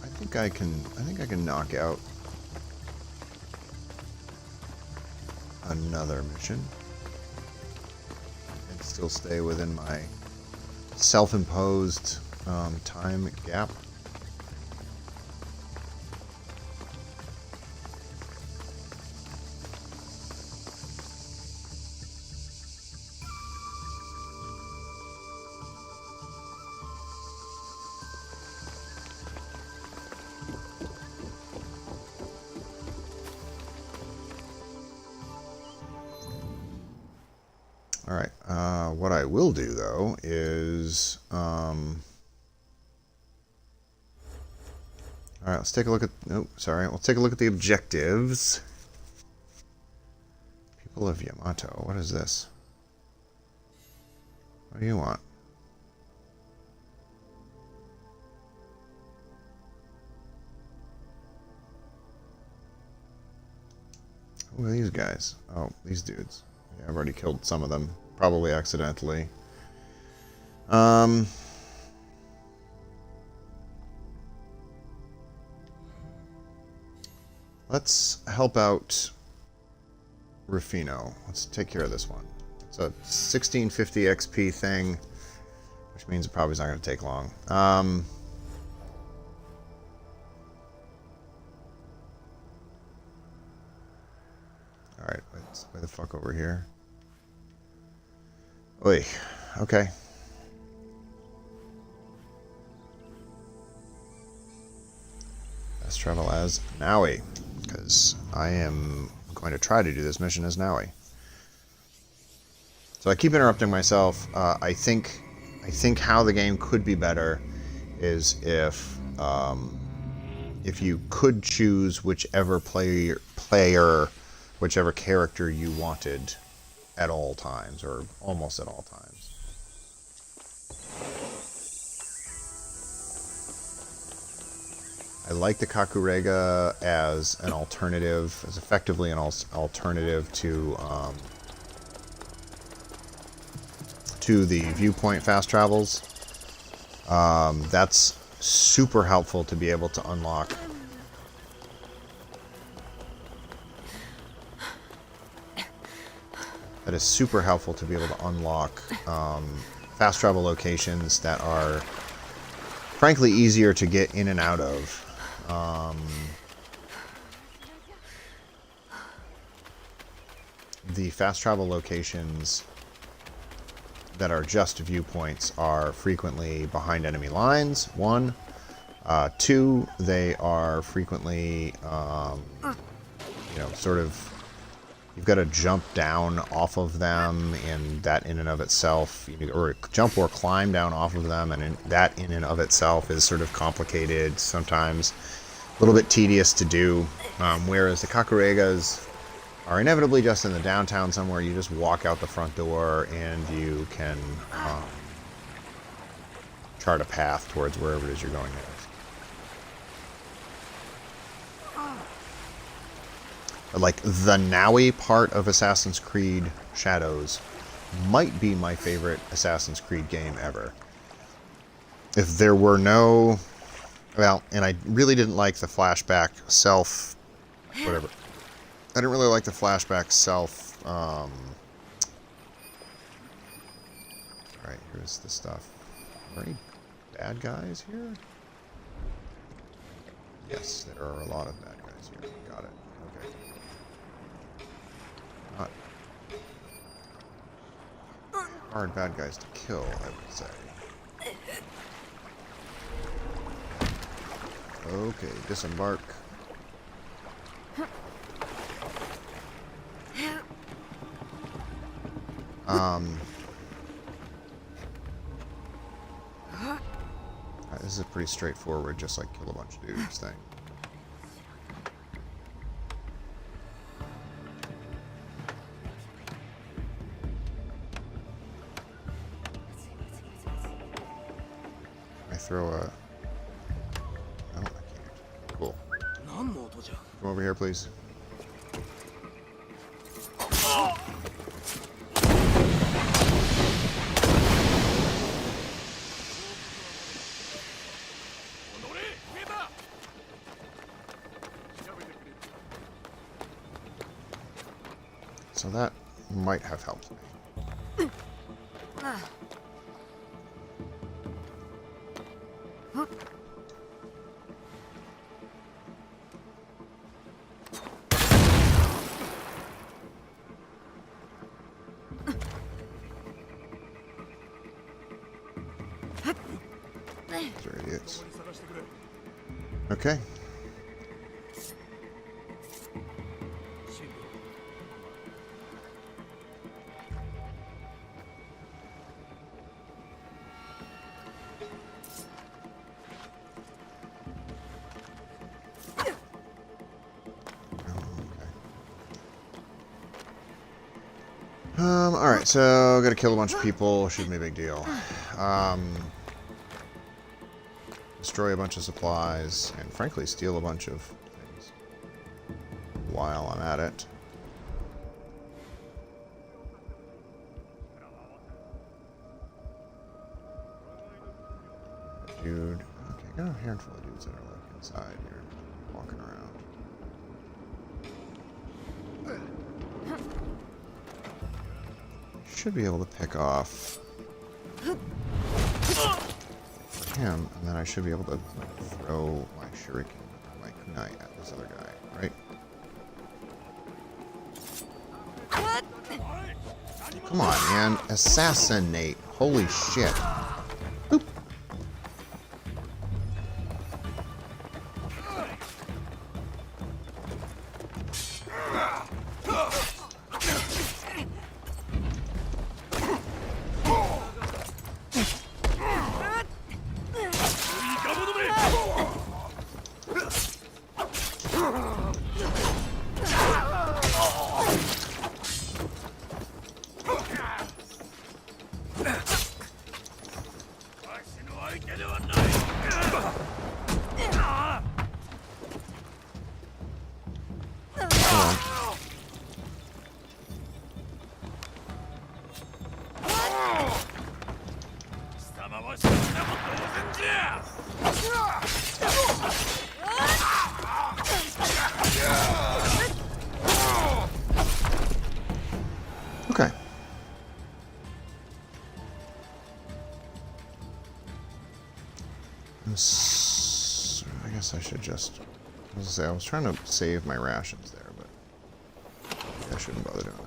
I think I can knock out another mission and still stay within my self-imposed time gap. Alright, what I will do, though, is... Alright, let's take a look at... Oh, sorry. Let's take a look at the objectives. People of Yamato. What is this? What do you want? Who are these guys? Oh, these dudes. Yeah, I've already killed some of them. Probably accidentally. Let's help out Rufino. Let's take care of this one. It's a 1650 XP thing, which means it probably is not going to take long. Alright, let's way the fuck over here. Oi, okay. Let's travel as Naui, because I am going to try to do this mission as Naui. So I keep interrupting myself. I think how the game could be better is if you could choose whichever whichever character you wanted at all times, or almost at all times. I like the Kakurega as an alternative, as effectively an alternative to the viewpoint fast travels. That's super helpful to be able to unlock. That is super helpful to be able to unlock fast travel locations that are, frankly, easier to get in and out of. The fast travel locations that are just viewpoints are frequently behind enemy lines, 1. 2, they are frequently, sort of, you've got to jump down off of them, and that in and of itself, or jump or climb down off of them, and that in and of itself is sort of complicated, sometimes a little bit tedious to do, whereas the Kakuregas are inevitably just in the downtown somewhere. You just walk out the front door and you can chart a path towards wherever it is you're going next. Like, the Naui part of Assassin's Creed Shadows might be my favorite Assassin's Creed game ever. If there were no Well, and I really didn't like the flashback self... Whatever. I didn't really like the flashback self... Alright, here's the stuff. Are there any bad guys here? Yes, there are a lot of bad guys here. Got it. Okay. Not hard bad guys to kill, I would say. Okay, disembark. This is pretty straightforward, just like kill a bunch of dudes thing. I throw a... No, I can't. Cool. Come over here, please. So that might have helped me. These are idiots. Okay. Alright, so gotta kill a bunch of people, shouldn't be a big deal. Destroy a bunch of supplies, and frankly steal a bunch of things while I'm at it. Dude, okay, got a handful of dudes that are like inside here, walking around. Should be able to pick off him, and then I should be able to like, throw my shuriken or my kunai at this other guy, right? Come on, man. Assassinate. Holy shit. Boop. Okay. I guess I should just... I was trying to save my rations there, but I shouldn't bother doing that.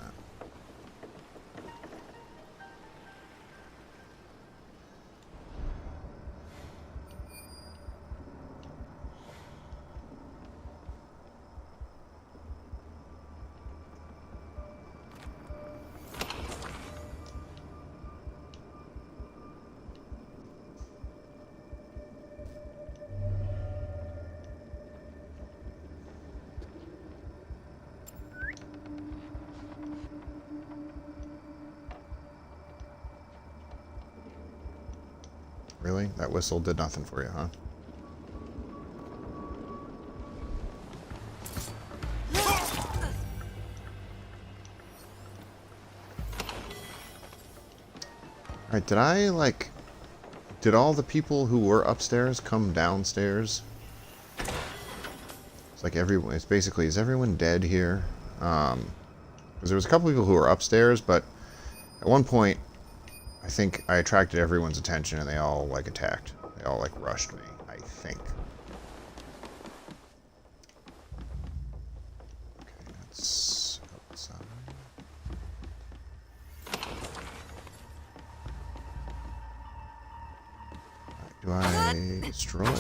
Really? That whistle did nothing for you, huh? Alright, did I, like, Did all the people who were upstairs come downstairs? It's like everyone. It's basically, is everyone dead here? Because there was a couple people who were upstairs, but at one point, I think I attracted everyone's attention, and they all like attacked. They all like rushed me. I think. Okay, that's outside. Do I destroy?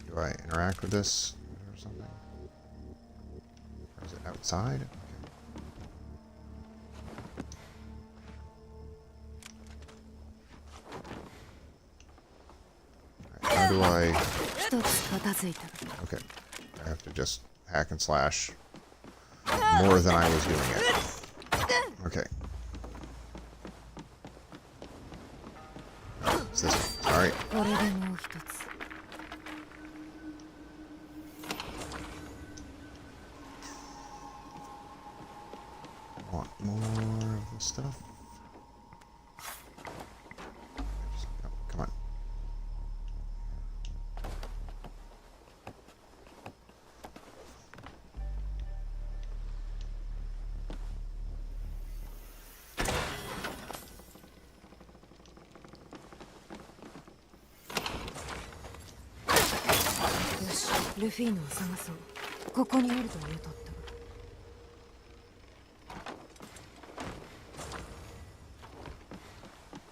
Do I interact with this or something? Or is it outside? Okay. How do I... Okay. I have to just hack and slash more than I was doing it. Okay. It's this one. Sorry. I want more of this stuff. Oh, come on.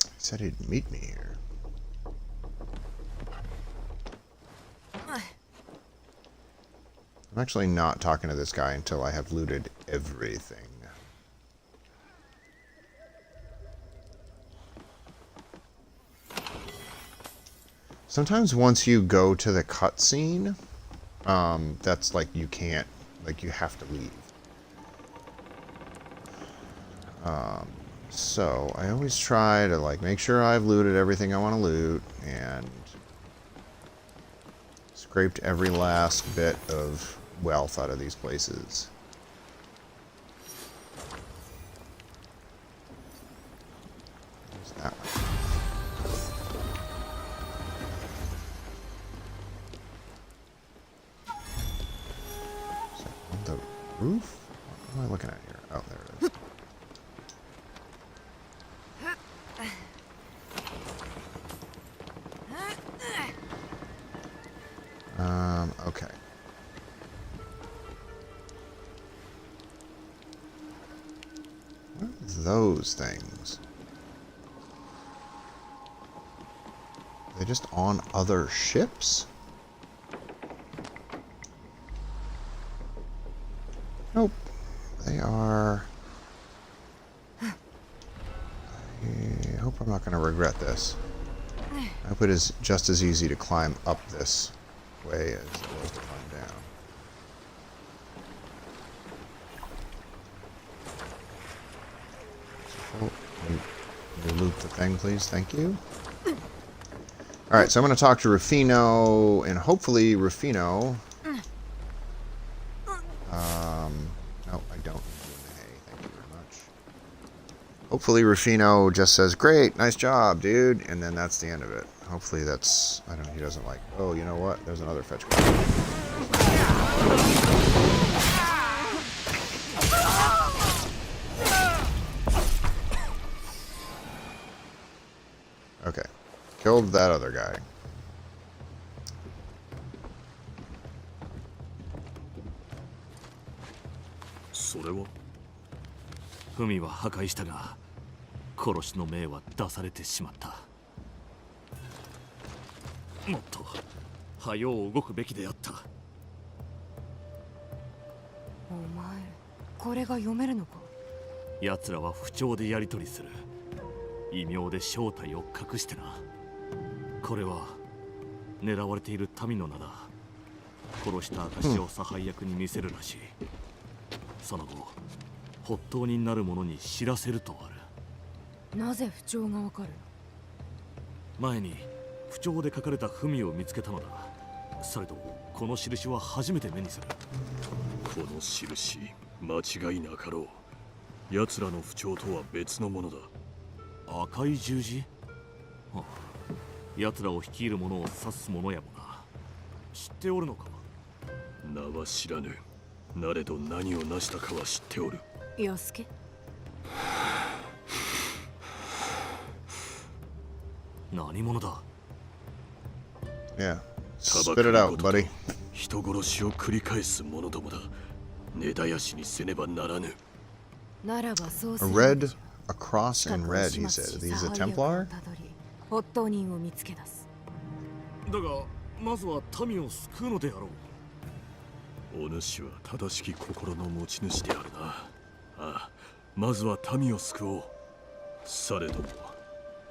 He said he'd meet me here. I'm actually not talking to this guy until I have looted everything. Sometimes once you go to the cutscene, that's like you can't, like you have to leave. So I always try to like make sure I've looted everything I want to loot and scraped every last bit of wealth out of these places. There's that one. Is that on the roof? What am I looking at here? Oh, there it is. Okay. What are those things? Are they just on other ships? Nope. They are... I hope I'm not going to regret this. I hope it is just as easy to climb up this way as it was to climb down. So, can you loot the thing, please? Thank you. Alright, so I'm going to talk to Rufino, and hopefully Rufino... no, I don't need you in the hay. Thank you very much. Hopefully Rufino just says, great, nice job, dude, and then that's the end of it. Hopefully that's, I don't know, he doesn't like, oh, you know what, there's another fetch quest. Okay, killed that other guy. Fumi は破壊したが、殺しの命は出されてしまった。もっと早う動くべきであった。お前、これが読めるのか？奴らは不調でやり取りする。異名で正体を隠してな。これは狙われている民の名だ。殺した証を差配役に見せるらしい。その後、発頭になる者に知らせるとある。なぜ不調がわかる？前に不調で書かれた文を見つけたのだ。されどこの印は初めて目にする。この印、間違いなかろう。奴らの不調とは別のものだ。怪獣児？奴らを率いる者を指す者やもな。知っておるのか？名は知らぬ。なれど何を成したかは知っておる。安家？何者だ？ Yeah. Spit it out, buddy. 人殺しを繰り返す者どもだ。根絶やしにせねばならぬ。ならばそう A する。 red, a cross in red, he said. He's a Templar? 発当人を見つけ出す。だが、まずは民を救うのであろう。お主は正しき心の持ち主であるな。ああ、まずは民を救おう。されども、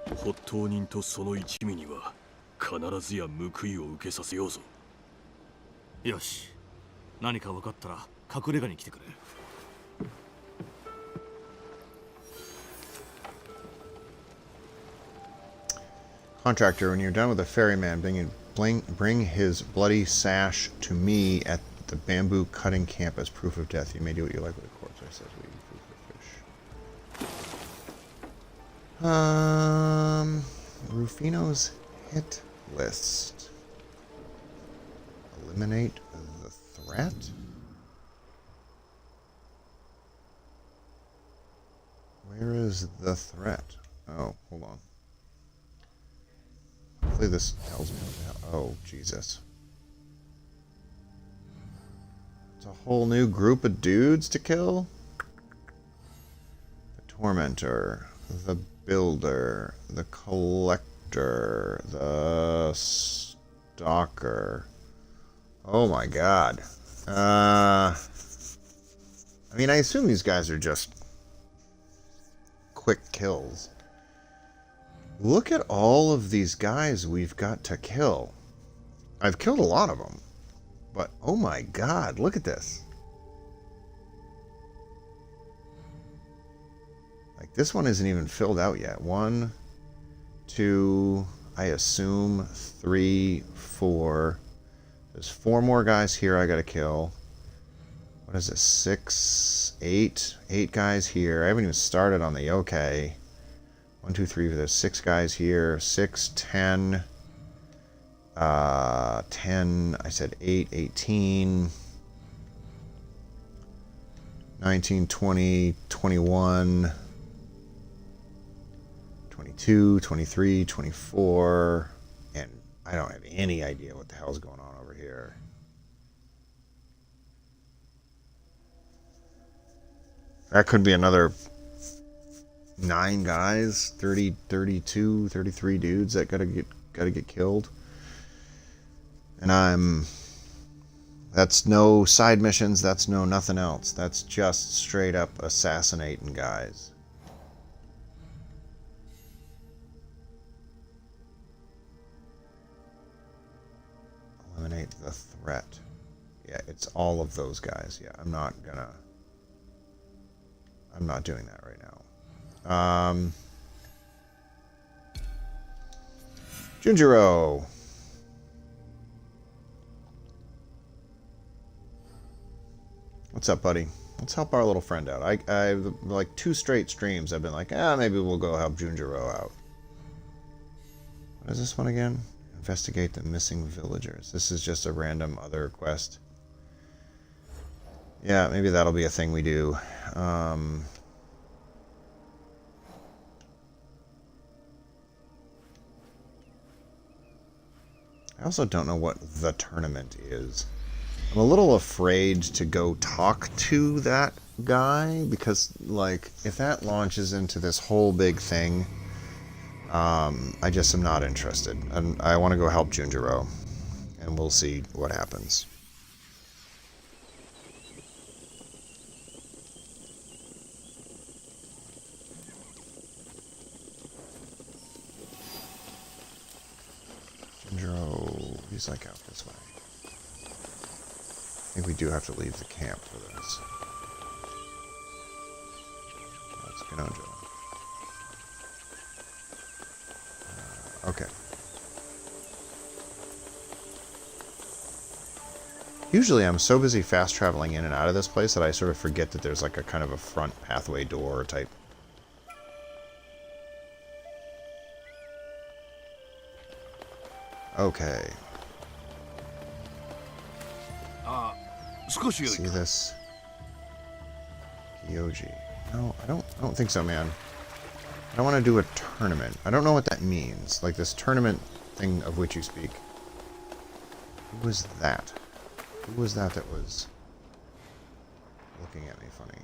発当人とその一味には必ずや報いを受けさせようぞ。よし、何か分かったら隠れ家に来てくれ。Contractor, when you're done with the ferryman, bring his bloody sash to me at the bamboo cutting camp as proof of death. You may do what you like with a corpse. I says we food for fish. Rufino's hit list. Eliminate the threat? Where is the threat? Oh, hold on. Hopefully this tells me what the hell. Oh, Jesus. It's a whole new group of dudes to kill? The Tormentor, the Builder, the Collector, the Stalker. Oh my god. I mean, I assume these guys are just quick kills. Look at all of these guys we've got to kill. I've killed a lot of them. But, oh my god, look at this. Like, this one isn't even filled out yet. 1, 2, I assume 3, 4. There's 4 more guys here I gotta kill. What is this? 6, 8. 8 guys here. I haven't even started on the yokai. 1, 2, 3. There's 6 guys here. 6, 10. 10. I said 8, 18. 19, 20, 21. 22, 23, 24. And I don't have any idea what the hell's going on over here. That could be another 9 guys, 30, 32, 33 dudes that gotta get killed. And that's no side missions, that's no nothing else. That's just straight up assassinating guys. Eliminate the threat. Yeah, it's all of those guys. Yeah, I'm not doing that right now. Junjiro. What's up, buddy? Let's help our little friend out. I like 2 straight streams I've been like, maybe we'll go help Junjiro out. What is this one again? Investigate the missing villagers. This is just a random other quest. Yeah, maybe that'll be a thing we do. I also don't know what the tournament is. I'm a little afraid to go talk to that guy because, like, if that launches into this whole big thing, I just am not interested. And I want to go help Junjiro, and we'll see what happens. Junjiro, he's like out this way. I think we do have to leave the camp for this. That's Ganojo. Okay. Usually I'm so busy fast traveling in and out of this place that I sort of forget that there's like a kind of a front pathway door type Okay. See this? Kyoji. No, I don't think so, man. I don't want to do a tournament. I don't know what that means. Like this tournament thing of which you speak. Who was that? Who was that was looking at me funny?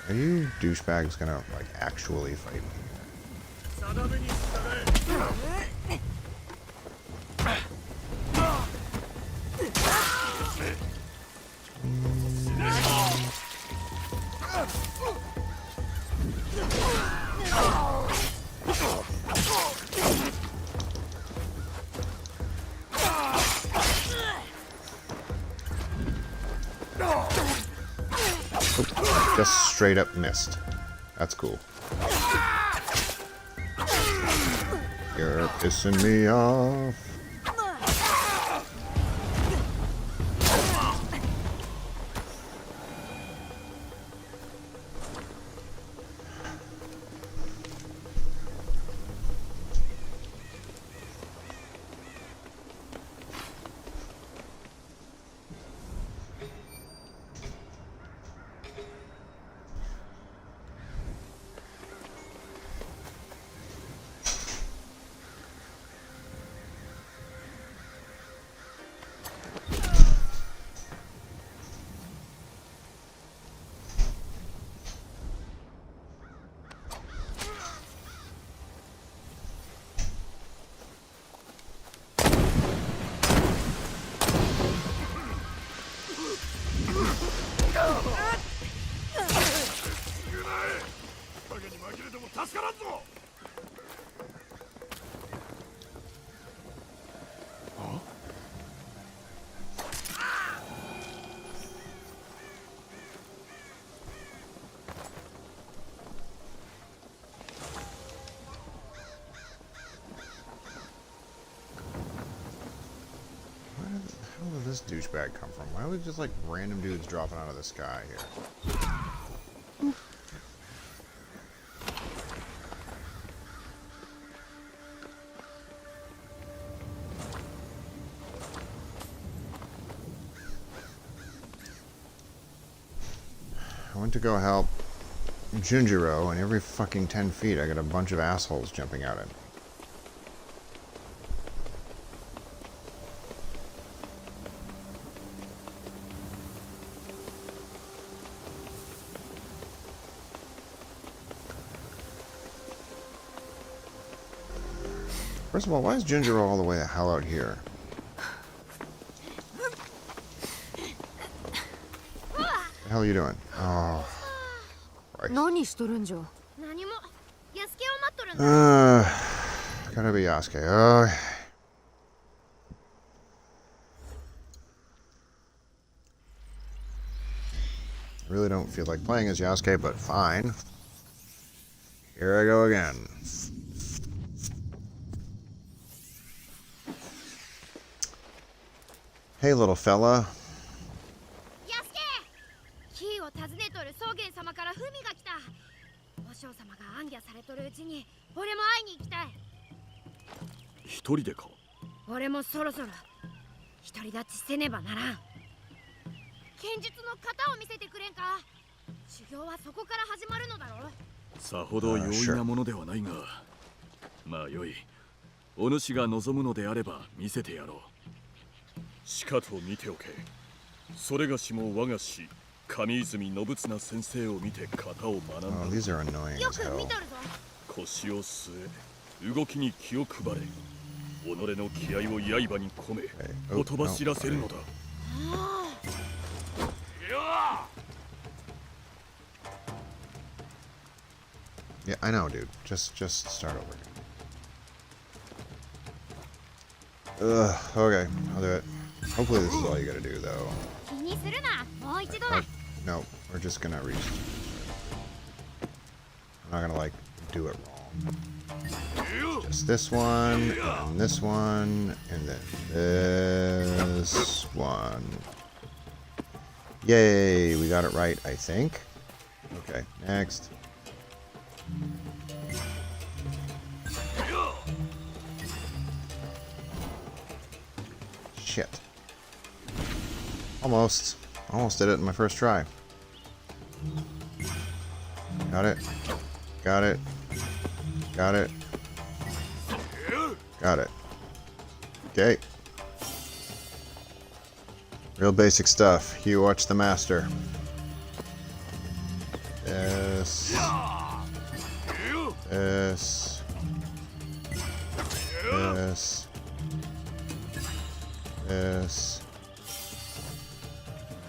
Are you douchebags gonna, like, actually fight me? Just straight up missed. That's cool. You're pissing me off. Where did this douchebag come from? Why are we just like random dudes dropping out of the sky here? I went to go help Junjiro, and every fucking 10 feet I got a bunch of assholes jumping out at me. First of all, why is Junjiro all the way the hell out here? What the hell are you doing? Oh, Christ. Gotta be Yasuke. Oh. I really don't feel like playing as Yasuke, but fine. Here I go again. Hey, little fella. Oh, these are annoying as hell. Yeah, I know, dude. Just start over again. Ugh, okay, I'll do it. Hopefully this is all you gotta do, though. No, we're just gonna reach. I'm not gonna, like, do it wrong. Just this one, and this one, and then this one. Yay, we got it right, I think. Okay, next. Shit. Almost. Almost did it in my first try. Got it. Got it. Got it. Got it. Okay. Real basic stuff. You watch the master. This. This. This. This.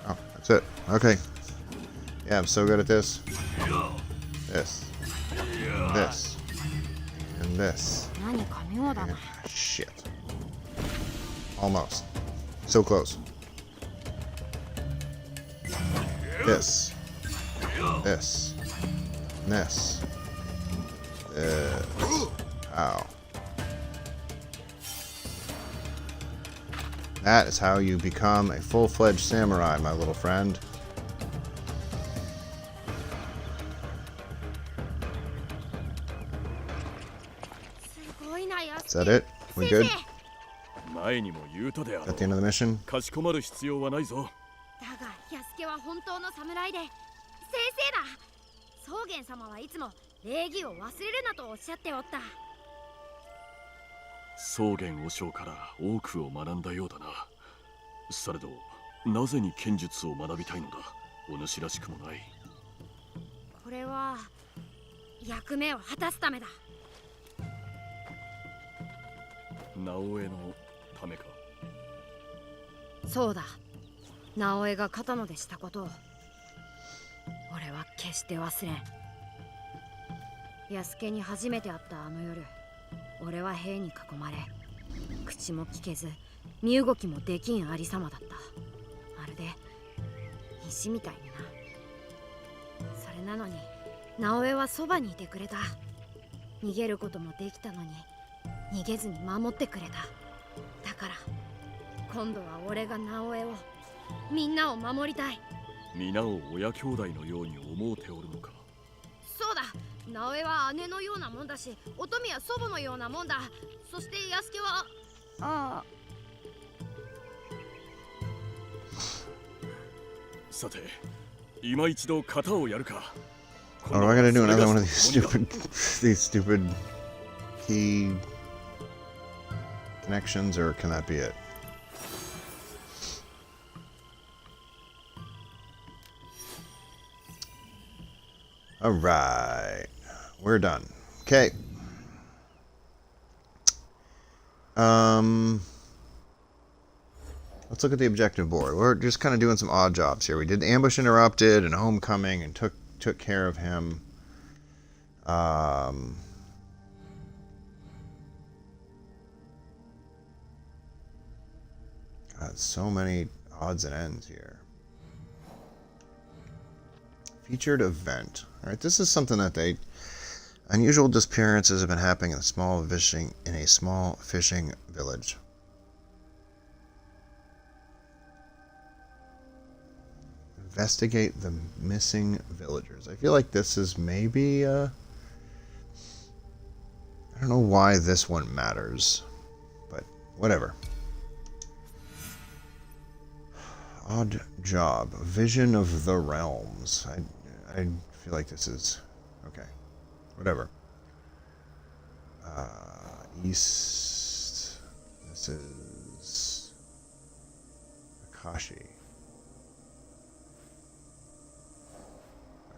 Oh, that's it. Okay. Yeah, I'm so good at this. This. This. And this. And shit. Almost. So close. This. This. And this. This. Ow. That is how you become a full-fledged samurai, my little friend. Is that it? We good? At the end of the mission? かしこまる必要はないぞ。だが、安家は本当の侍で先生だ。宗元様はいつも礼儀を忘れるなとおっしゃっておった。宗元和尚から多くを学んだようだな。されど、なぜに剣術を学びたいのだ。お主らしくもない。これは役目を果たすためだ。直江のためか。そうだ。直江が片野でしたことを俺は決して忘れん。安家に初めて会ったあの夜、俺は兵に囲まれ、口も聞けず身動きもできんありさまだった。まるで石みたいにな。それなのに直江はそばにいてくれた。逃げることもできたのに逃げずに守ってくれた。だから今度は俺が直江を、みんなを守りたい。皆を親兄弟のように思うておるのか。そうだ。直江は姉のようなもんだし、乙女は祖母のようなもんだ。そして安家はさて、今一度型をやるか。 Oh, I gotta do another one of these stupid key connections, or can that be it? Alright. We're done. Okay. Let's look at the objective board. We're just kind of doing some odd jobs here. We did ambush interrupted and homecoming and took care of him. God, so many odds and ends here. Featured event. All right, this is something that they... Unusual disappearances have been happening in a small fishing village. Investigate the missing villagers. I feel like this is maybe I don't know why this one matters, but whatever. Odd job. Vision of the realms. I feel like this is okay. Whatever. East. This is Akashi.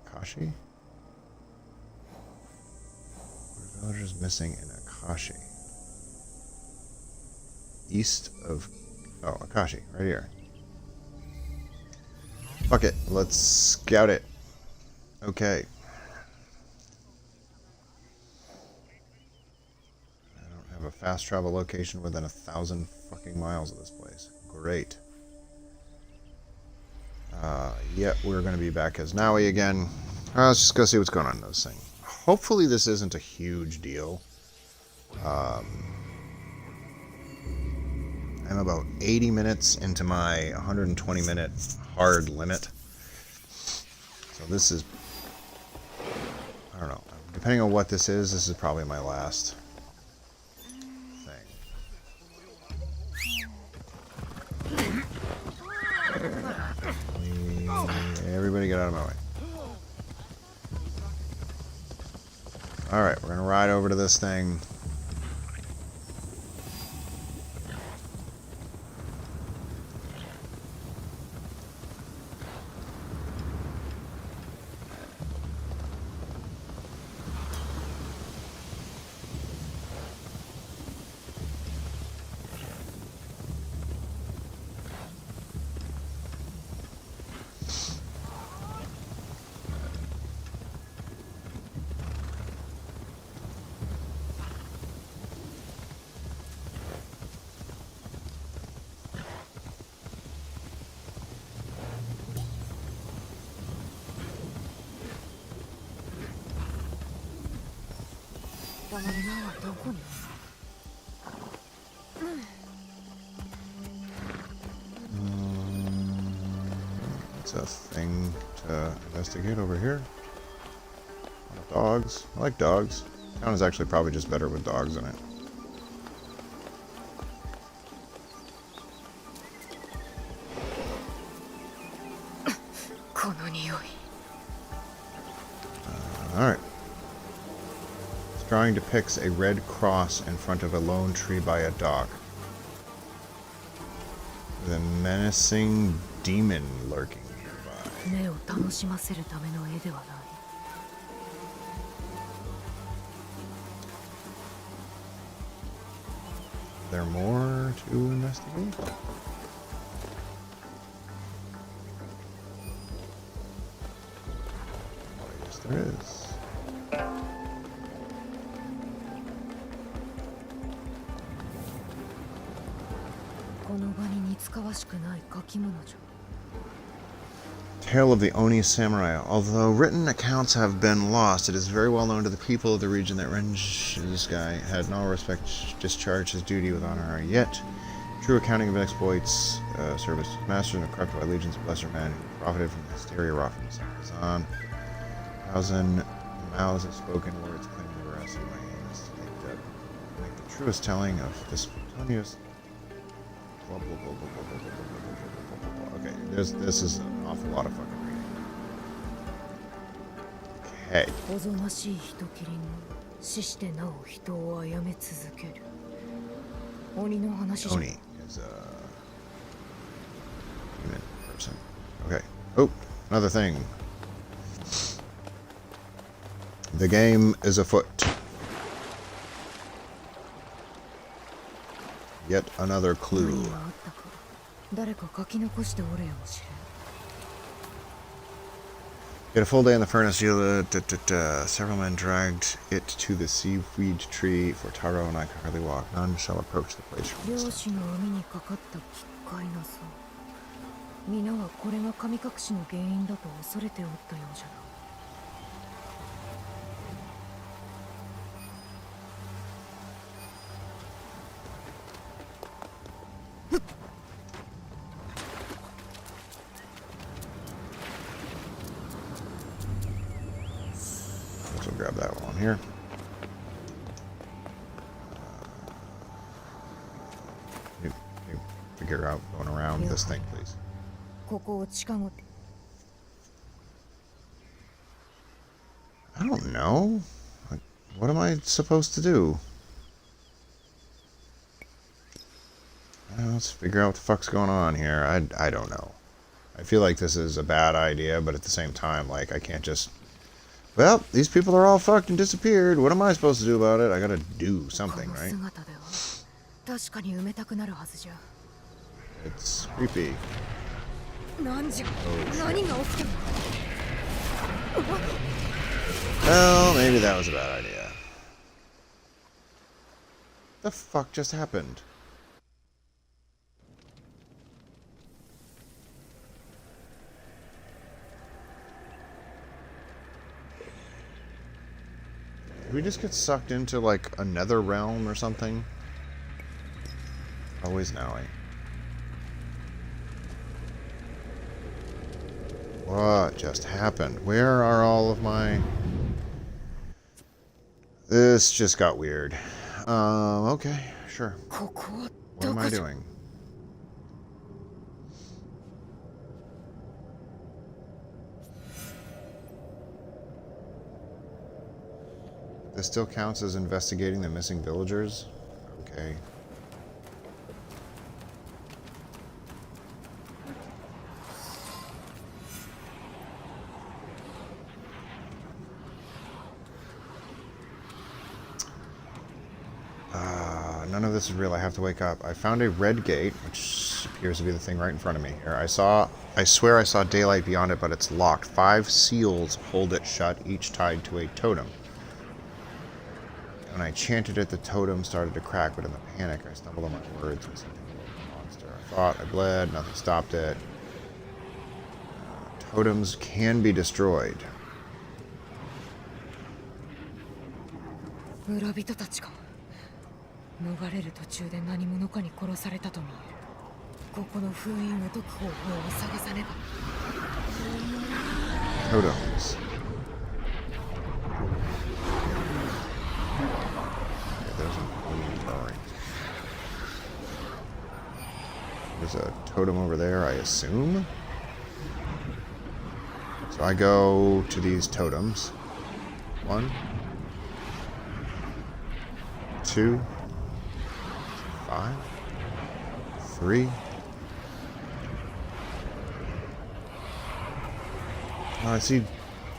Akashi? What are villagers missing in Akashi? East of... Oh, Akashi. Right here. Fuck it. Let's scout it. Okay. I don't have a fast travel location within 1,000 fucking miles of this place. Great. Yeah, we're going to be back as Naui again. Let's just go see what's going on in this thing. Hopefully this isn't a huge deal. I'm about 80 minutes into my 120-minute hard limit. So this is, I don't know, depending on what this is probably my last thing. Everybody get out of my way. Alright, we're going to ride over to this thing. It's a thing to investigate over here. Dogs. I like dogs. Town is actually probably just better with dogs in it. Alright. This drawing depicts a red cross in front of a lone tree by a dock. The menacing demon lurking nearby. There more to investigate? I guess there is. Tale of the Oni Samurai. Although written accounts have been lost, it is very well known to the people of the region that this guy had in all respects discharged his duty with honor. Yet, true accounting of exploits, service to masters and corrupted by legions of lesser men who profited from the hysteria wrought from the Sarkazan. 1,000 mouths have spoken words claiming the veracity of my aim is to make the truest telling of this spontaneous. Okay, this is an awful lot of fucking reading. Okay. Oni is a human person. Okay. Oh, another thing. The game is afoot. Yet another clue. Get a full day in the furnace. Several men dragged it to the seaweed tree, for Taro and I could hardly walk. None shall approach the place from this time. Grab that one here. You figure out going around this thing, please. I don't know. What am I supposed to do? Let's figure out what the fuck's going on here. I don't know. I feel like this is a bad idea, but at the same time, like, I can't just... Well, these people are all fucked and disappeared. What am I supposed to do about it? I gotta do something, right? It's creepy. Oh, shit. Well, maybe that was a bad idea. The fuck just happened? Did we just get sucked into, like, another realm or something? Always Noe. What just happened? Where are all of my... This just got weird. Okay, sure. What am I doing? This still counts as investigating the missing villagers? Okay. None of this is real. I have to wake up. I found a red gate, which appears to be the thing right in front of me here. I swear I saw daylight beyond it, but it's locked. 5 seals hold it shut, each tied to a totem. When I chanted it, the totem started to crack, but in the panic, I stumbled on my words and something about the monster. I thought, I bled, nothing stopped it. Totems can be destroyed. 逃れる途中で何者かに殺されたと見える。ここの封印を解く方法を探さねば。Totems. Okay, there's an Oni. There's a totem over there, I assume. So I go to these totems. 1, 2, 5, 3. I see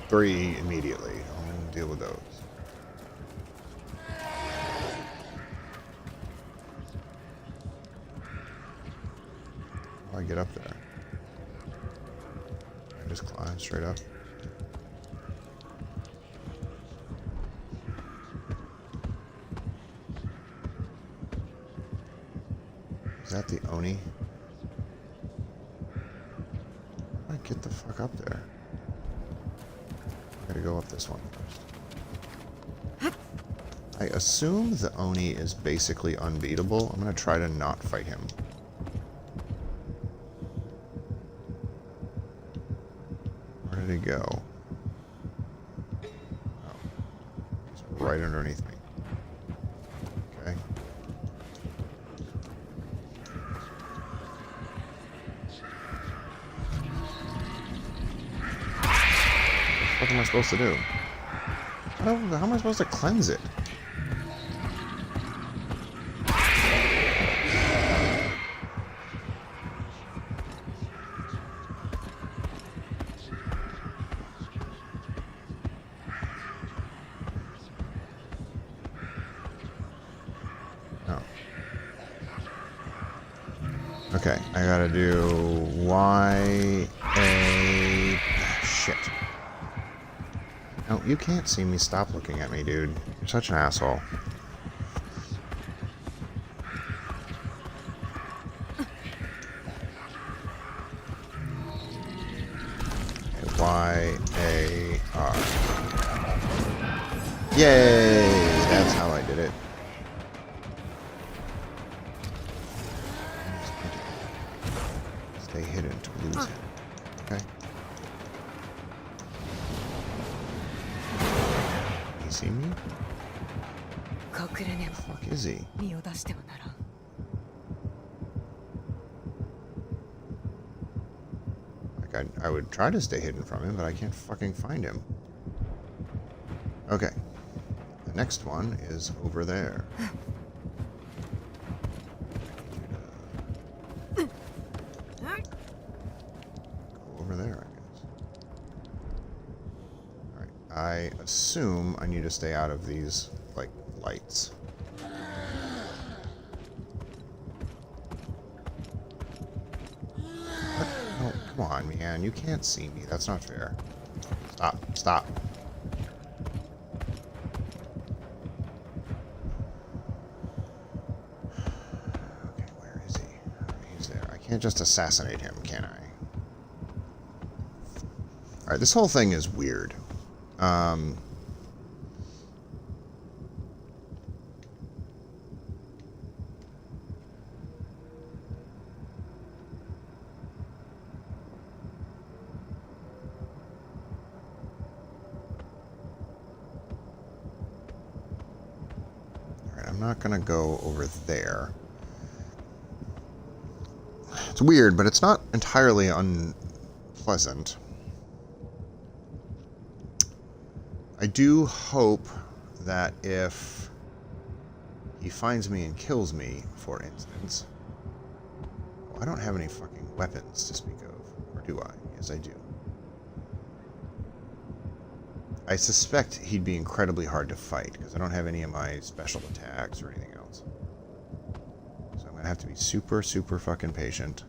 3 immediately. I'll deal with those. How do I get up there? I just climb straight up. Is that the Oni? How do I get the fuck up there? I gotta go up this one first. I assume the Oni is basically unbeatable. I'm gonna try to not fight him. Where did he go? Oh. He's right underneath me. Okay. What am I supposed to do? How am I supposed to cleanse it? Oh. Okay, I gotta do Y, A... Shit. No, you can't see me. Stop looking at me, dude. You're such an asshole. Okay, Y, A, R. Yay! That's how I did it. Stay hidden to lose him. Okay. See me? Where the fuck is he? Like, I would try to stay hidden from him, but I can't fucking find him. Okay. The next one is over there. Go over there, I guess. Alright. I assume I need to stay out of these, like, lights. What? Oh, come on, man. You can't see me. That's not fair. Stop. Stop. Okay, where is he? He's there. I can't just assassinate him, can I? Alright, this whole thing is weird. not going to go over there. It's weird, but it's not entirely unpleasant. I do hope that if he finds me and kills me, for instance... Oh, I don't have any fucking weapons to speak of. Or do I? Yes, I do. I suspect he'd be incredibly hard to fight, because I don't have any of my special attacks or anything else. So I'm going to have to be super, super fucking patient.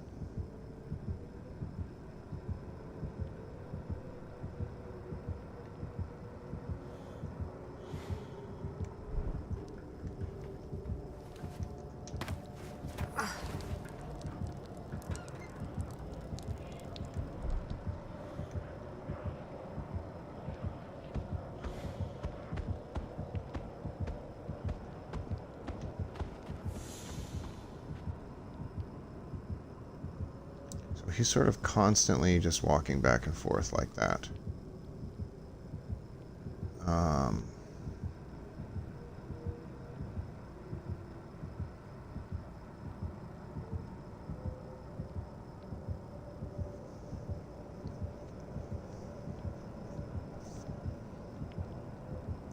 He's sort of constantly just walking back and forth like that.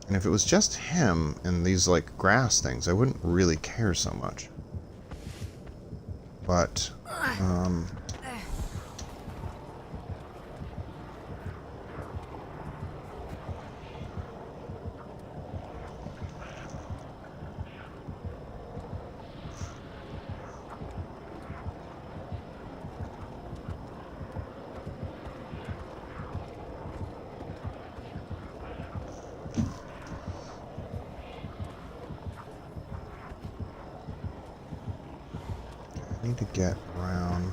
And if it was just him and these, like, grass things, I wouldn't really care so much. But, I need to get around.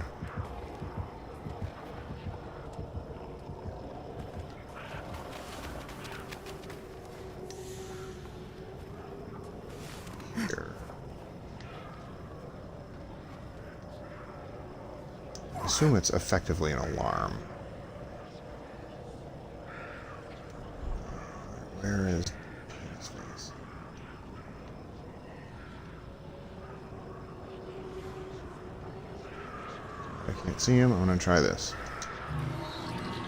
Here. I assume it's effectively an alarm. Where is his face? I can't see him. I'm going to try this.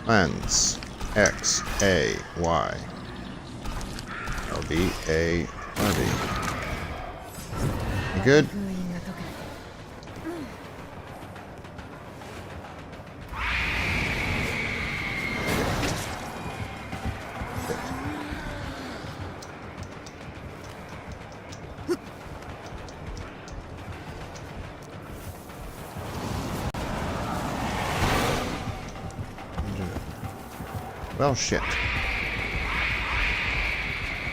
Lens. X, A, Y. LB, A, RB. You good? Well, shit.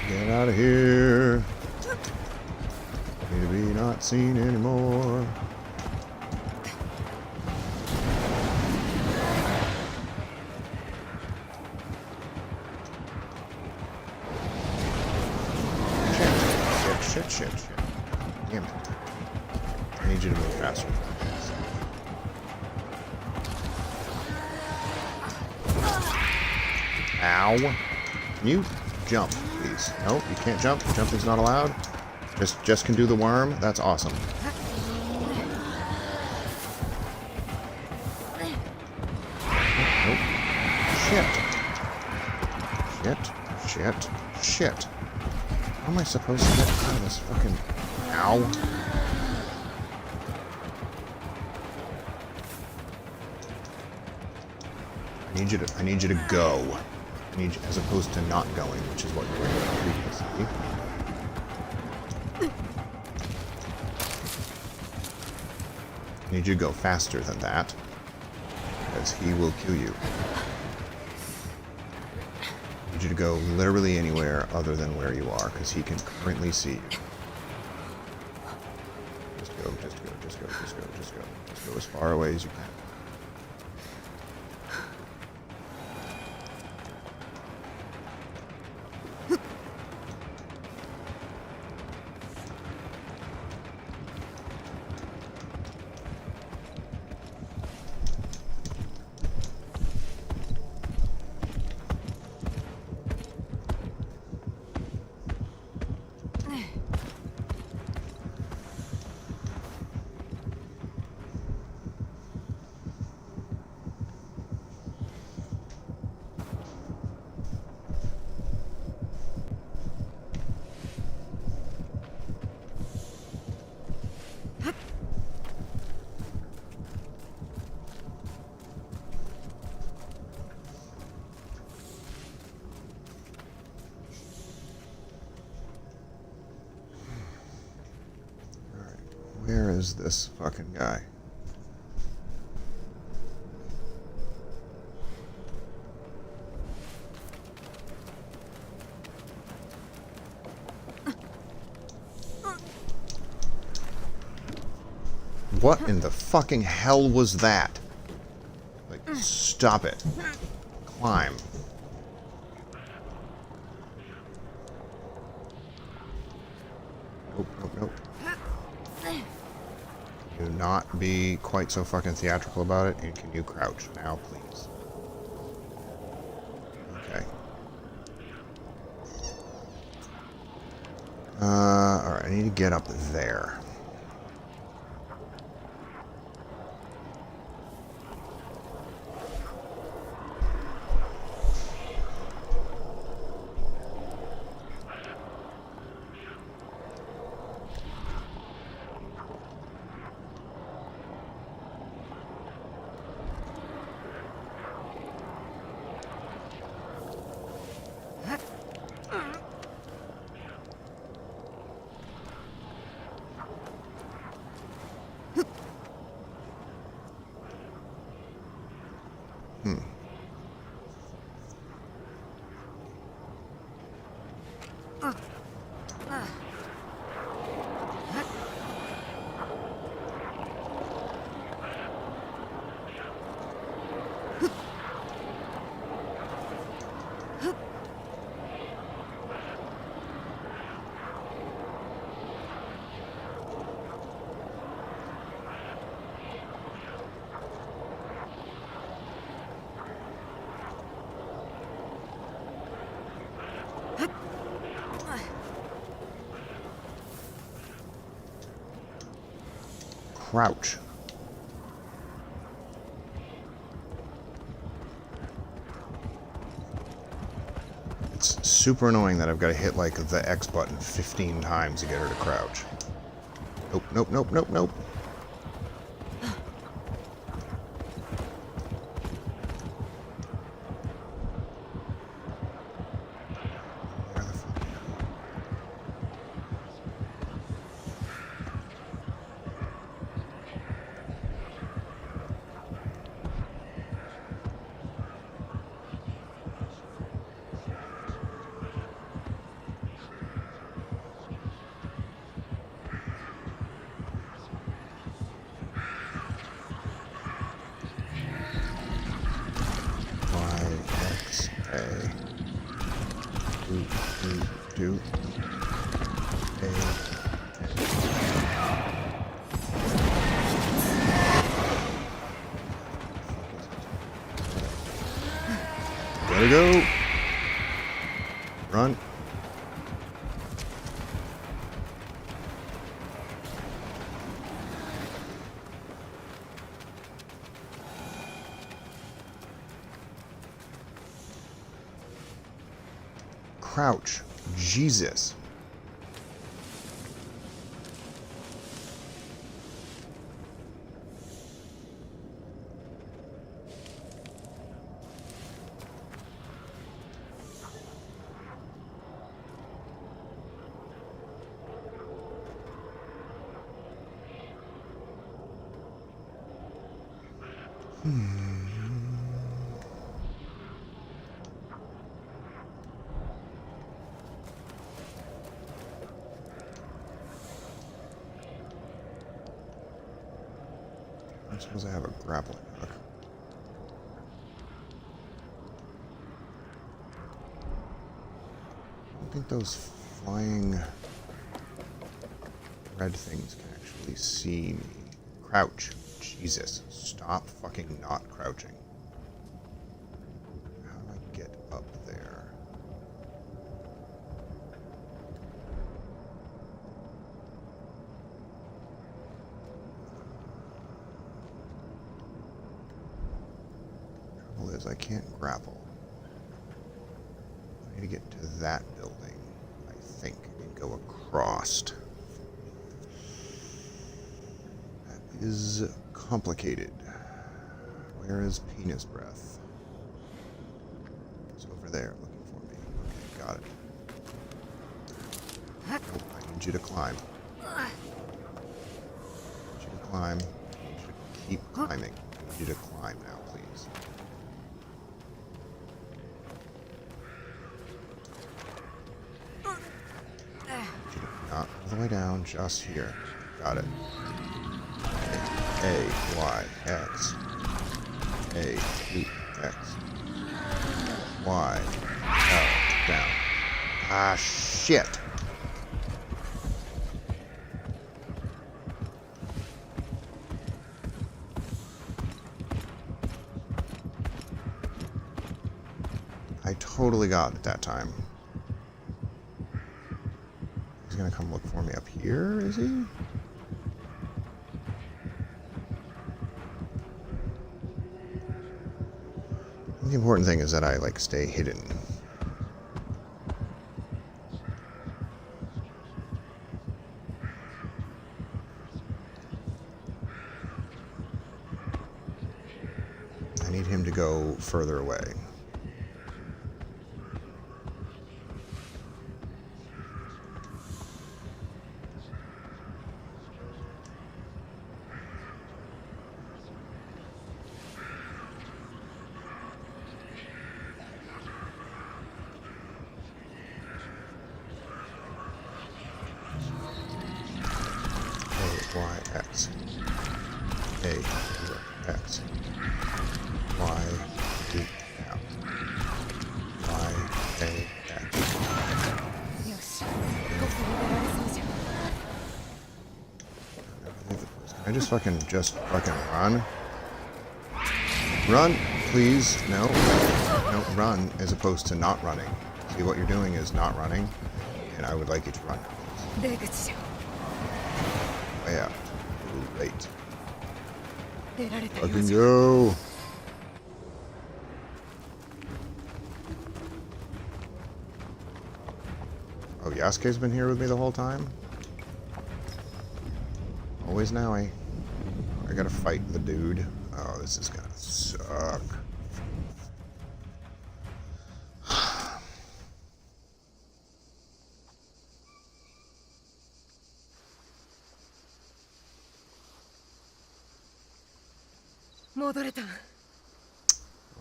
Get out of here. Need to be not seen anymore. Shit. Damn it. I need you to move faster. Ow. Can you jump, please? No, you can't jump. Jumping's not allowed. Just can do the worm. That's awesome. Nope. Shit. How am I supposed to get out of this fucking... Ow. I need you to go. As opposed to not going, which is what you were doing previously. I need you to go faster than that, because he will kill you. I need you to go literally anywhere other than where you are, because he can currently see you. Just go. Just go as far away as you can. is this fucking guy? What in the fucking hell was that? Like, stop it. Climb. Nope, nope, nope. Do not be quite so fucking theatrical about it, and can you crouch now, please? Okay. Alright, I need to get up there. Crouch. It's super annoying that I've got to hit, like, the X button 15 times to get her to crouch. Nope, nope, nope, nope, nope. There we go. Run. Crouch. Jesus. I suppose I have a grappling hook. I don't think those flying red things can actually see me. Crouch. Jesus. Stop fucking not crouching. How do I get up there? Trouble is, I can't grapple. I need to get to that building, I think, and go across. That is complicated. Where is penis breath? It's over there looking for me. Okay, got it. Nope, I need you to climb. climb. Keep climbing. I need you to climb now, please. Not all the way down, just here. Got it. A, Y, X. A, E, X. Y, L, down. Ah, shit. I totally got it that time. He's gonna come look for me up here, is he? The important thing is that I, like, stay hidden. I need him to go further away. Y, X. A, X. Y, D, down. Y, A, X. よし、ここに出られそうじゃん。 Can I just fucking run? Run, please. No. No, run as opposed to not running. See, what you're doing is not running, and I would like you to run. 出口じゃん。 Yeah. Too late. 出られたよう Fucking じゃん。 go. Oh, Yasuke's been here with me the whole time? Always now, I gotta fight the dude. Oh, this is gonna suck.戻れた。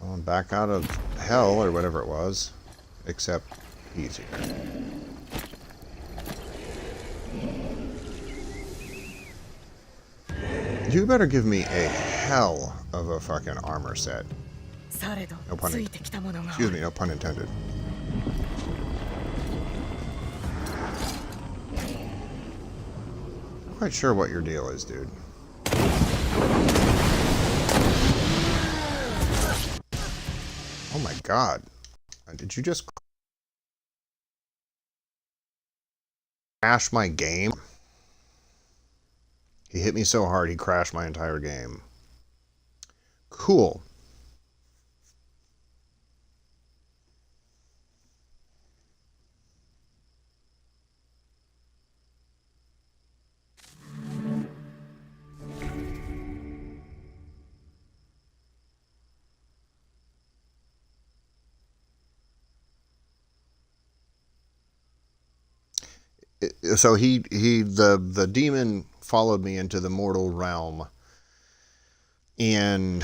Well, I'm back out of hell, or whatever it was. Except he's here. You better give me a hell of a fucking armor set. されど No pun ついてきたものが。 Excuse me, no pun intended. Not quite sure what your deal is, dude. Oh my god. Did you just crash my game? He hit me so hard he crashed my entire game. Cool. So the demon followed me into the mortal realm, and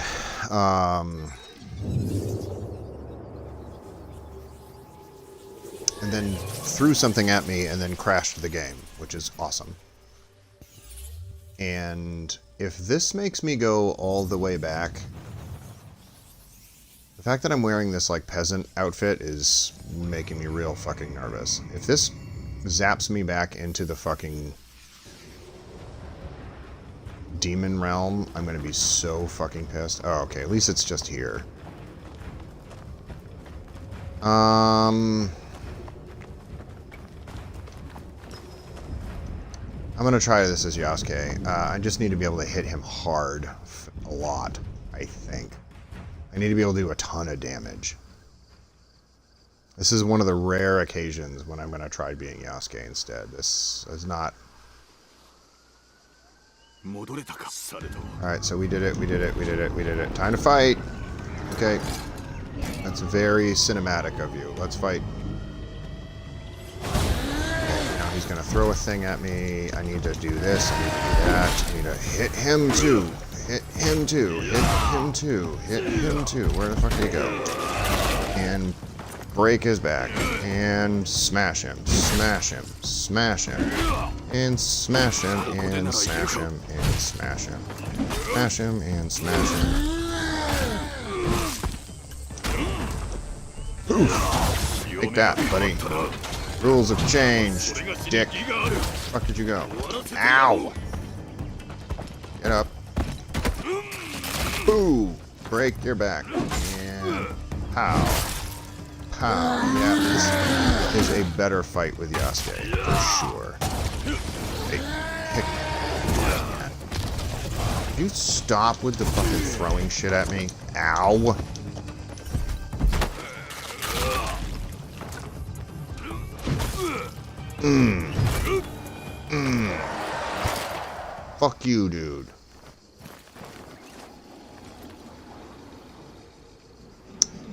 then threw something at me and then crashed the game, which is awesome. And if this makes me go all the way back, the fact that I'm wearing this like peasant outfit is making me real fucking nervous. If this zaps me back into the fucking demon realm, I'm gonna be so fucking pissed. Oh, okay, at least it's just here. I'm gonna try this as Yasuke. I just need to be able to hit him hard a lot, I think. I need to be able to do a ton of damage. This is one of the rare occasions when I'm going to try being Yasuke instead. This is not... Alright, so we did it. Time to fight! Okay. That's very cinematic of you. Let's fight. Okay, now He's gonna throw a thing at me. I need to do this. I need to do that. I need to hit him too. Hit him too. Hit him too. Hit him too. Where the fuck did he go? And break his back. And smash him. Smash him. Smash him. And smash him. And smash him. And smash him. Smash him and smash him. Oof. Take that, buddy. Rules have changed, dick. Where the fuck did you go? Ow! Get up. Boo! Break your back. And pow. Pow. Yeah, this is a better fight with Yasuke, for sure. Hey, kick me. Could you stop with the fucking throwing shit at me? Ow! Fuck you, dude.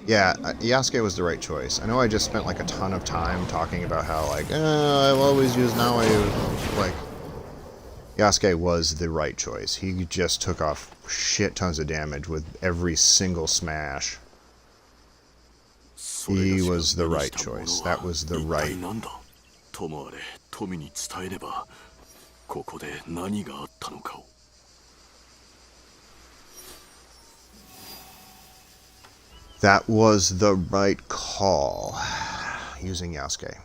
Yeah, Yasuke was the right choice. I know I just spent like a ton of time talking about how like, I've always used now I use, like, Yasuke was the right choice. He just took off shit tons of damage with every single smash. He was the right choice. That was the right. That was the right call. Using Yasuke.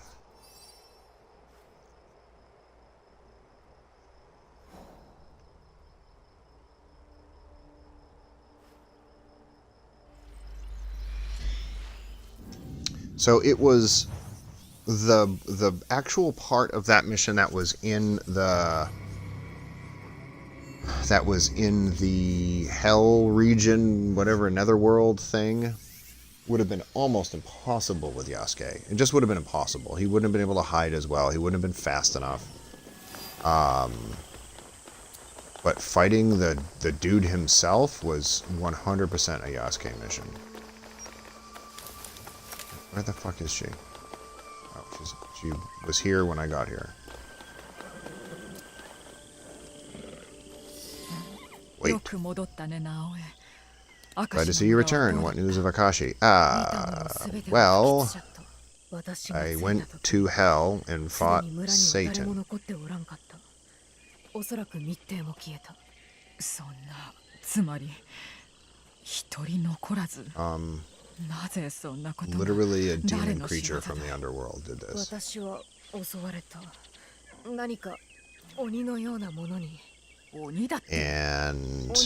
So it was the actual part of that mission that was in the hell region, whatever, netherworld thing, would have been almost impossible with Yasuke. It just would have been impossible. He wouldn't have been able to hide as well. He wouldn't have been fast enough. But fighting the dude himself was 100% a Yasuke mission. Where the fuck is she? Oh, she was here when I got here. Wait. Glad to see you return. What news of Akashi? Well, I went to hell and fought Satan. Literally a demon creature from the underworld did this. And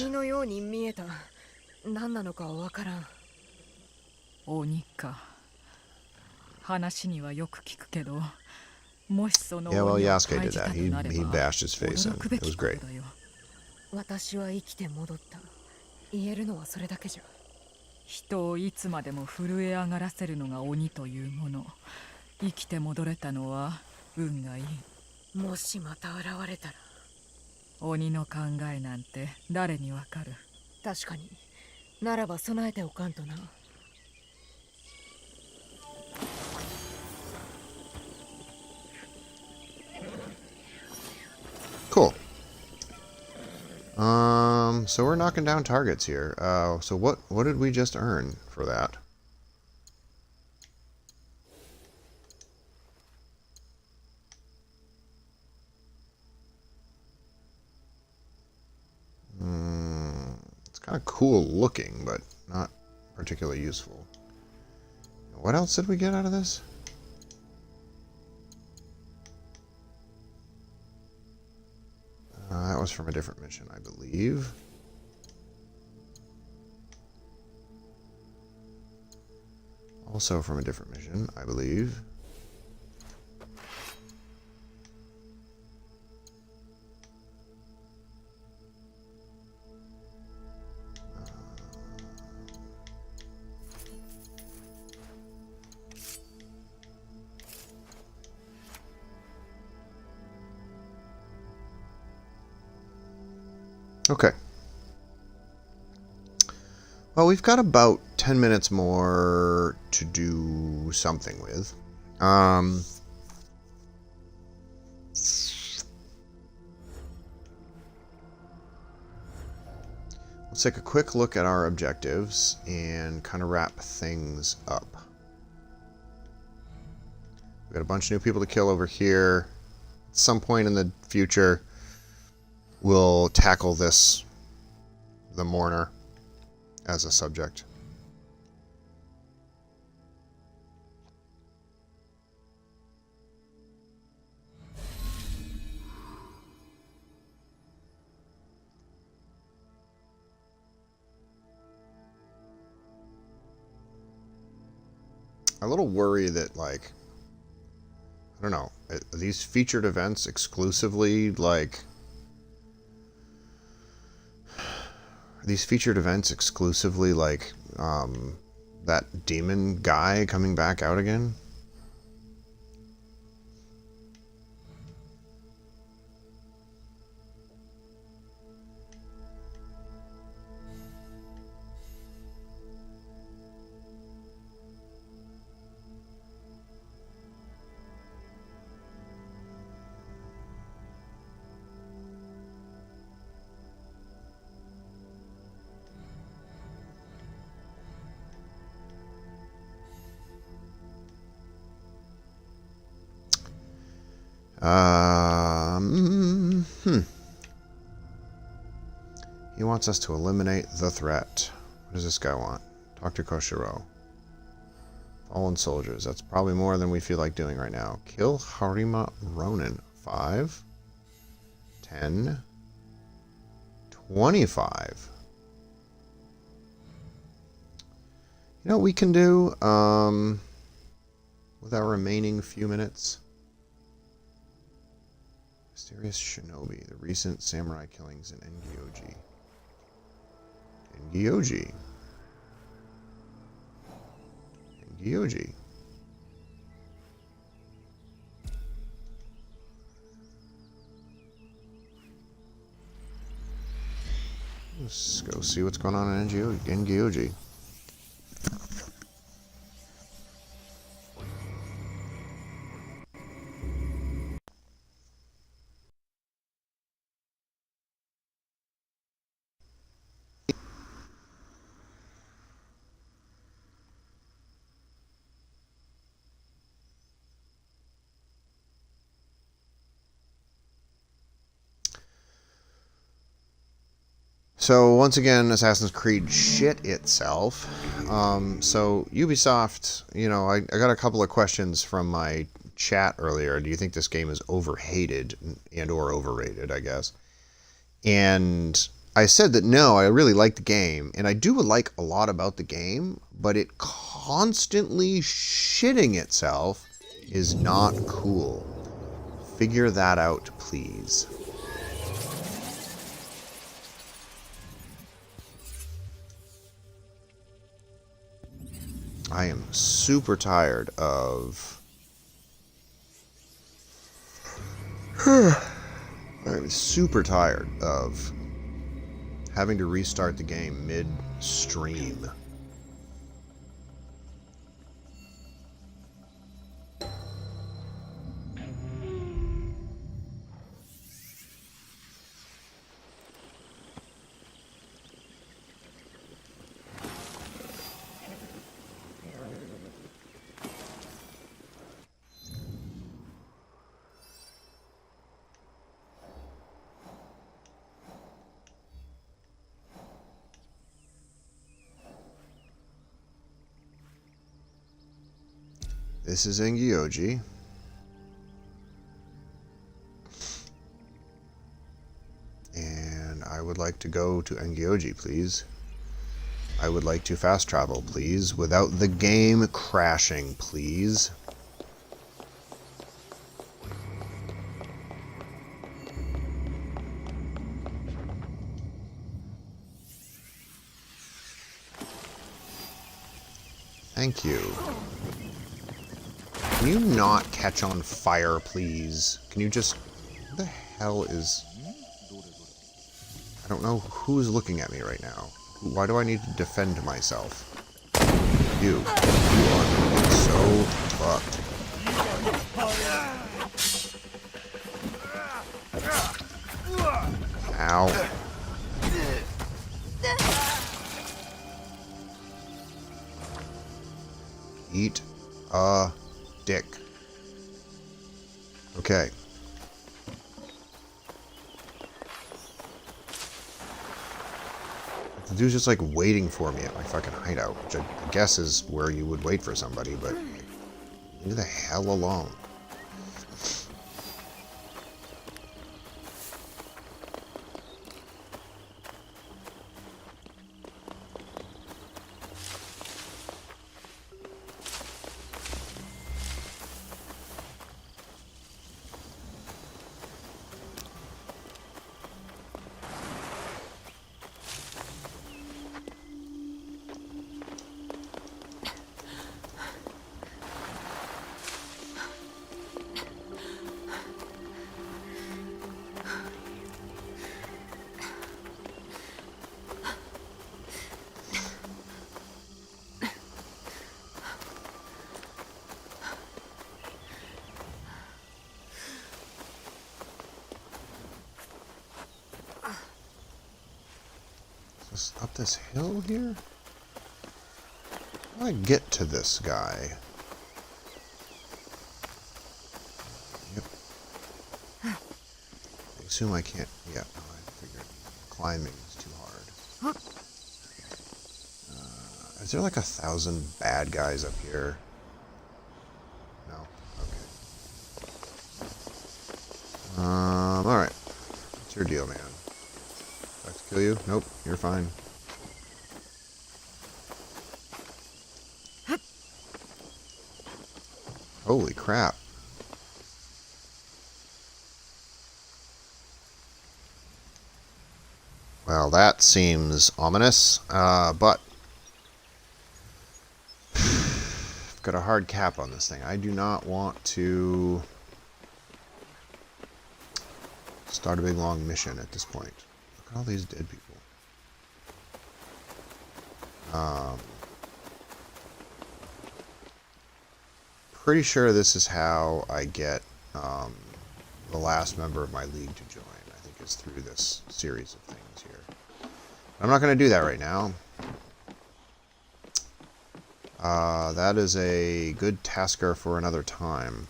yeah, well, Yasuke did that. He bashed his face in. It was great. Cool. So we're knocking down targets here. So what did we just earn for that? It's kind of cool looking, but not particularly useful. What else did we get out of this? That was from a different mission, I believe. Also from a different mission, I believe. Okay. Well, we've got about 10 minutes more to do something with. Let's take a quick look at our objectives and kind of wrap things up. We've got a bunch of new people to kill over here. At some point in the future, we'll tackle this, the mourner, as a subject. A little worry that, like, I don't know, are these featured events exclusively, like, that demon guy coming back out again? He wants us to eliminate the threat. What does this guy want? Dr. Koshiro. Fallen soldiers. That's probably more than we feel like doing right now. Kill Harima Ronin. 5. 10. 25. You know what we can do with our remaining few minutes? Mysterious Shinobi. The recent samurai killings in Ngyoji. Ngyoji. Ngyoji. Let's go see what's going on in Ngyoji. So once again, Assassin's Creed shit itself. So Ubisoft, you know, I got a couple of questions from my chat earlier. Do you think this game is overhated and or overrated, I guess? And I said that no, I really like the game, and I do like a lot about the game, but it constantly shitting itself is not cool. Figure that out, please. I am super tired of... I'm super tired of having to restart the game mid-stream. This is Ngyoji. And I would like to go to Ngyoji, please. I would like to fast travel, please, without the game crashing, please. Thank you. Can you not catch on fire, please? Can you just... What the hell is... I don't know who's looking at me right now. Why do I need to defend myself? You are so fucked. Ow. Eat a dick. Okay. The dude's just like waiting for me at my fucking hideout, which I guess is where you would wait for somebody, but like, leave the hell alone. Up this hill here? How do I get to this guy? Yep. I assume I can't. Yeah, no, I figured climbing is too hard. Is there like 1,000 bad guys up here? No? Okay. Alright. What's your deal, man? Do I have to kill you? Nope, you're fine. Holy crap. Well, that seems ominous, but I've got a hard cap on this thing. I do not want to start a big long mission at this point. Look at all these dead people. Pretty sure this is how I get the last member of my league to join. I think it's through this series of things here. I'm not going to do that right now. That is a good tasker for another time.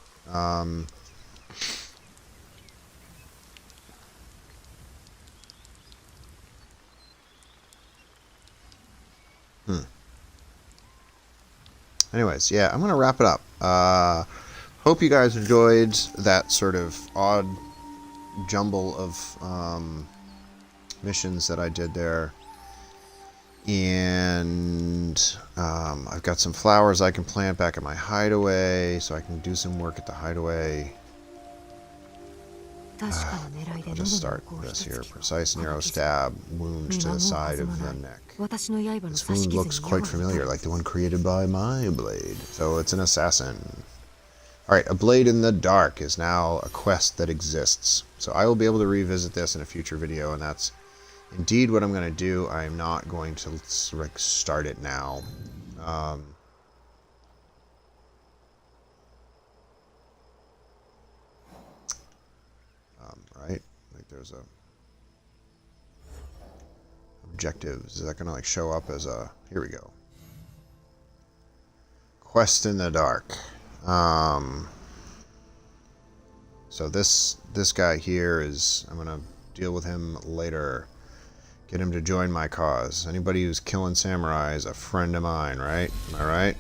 Anyways, yeah, I'm going to wrap it up. Hope you guys enjoyed that sort of odd jumble of missions that I did there. And I've got some flowers I can plant back at my hideaway, so I can do some work at the hideaway. I'll just start this here. Precise narrow stab, wound to the side of the neck. This wound looks quite familiar, like the one created by my blade. So it's an assassin. Alright, A Blade in the Dark is now a quest that exists. So I will be able to revisit this in a future video, and that's indeed what I'm going to do. I'm not going to start it now. Right? Like there's a objectives. Is that going to like show up as a... Here we go. Quest in the Dark. So this guy here is... I'm going to deal with him later. Get him to join my cause. Anybody who's killing samurai is a friend of mine, right? Am I right?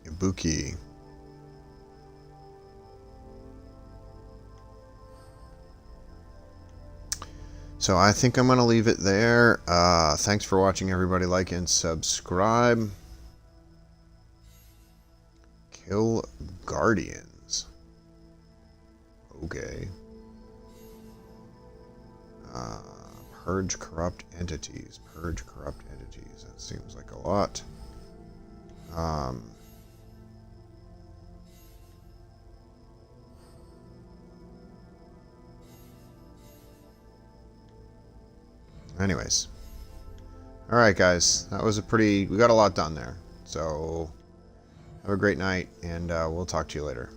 Ibuki. So I think I'm going to leave it there. Thanks for watching, everybody. Like and subscribe. Kill Guardians. Okay. Purge corrupt entities. Purge corrupt entities. That seems like a lot. Anyways. Alright, guys. That was we got a lot done there. So, have a great night, and we'll talk to you later.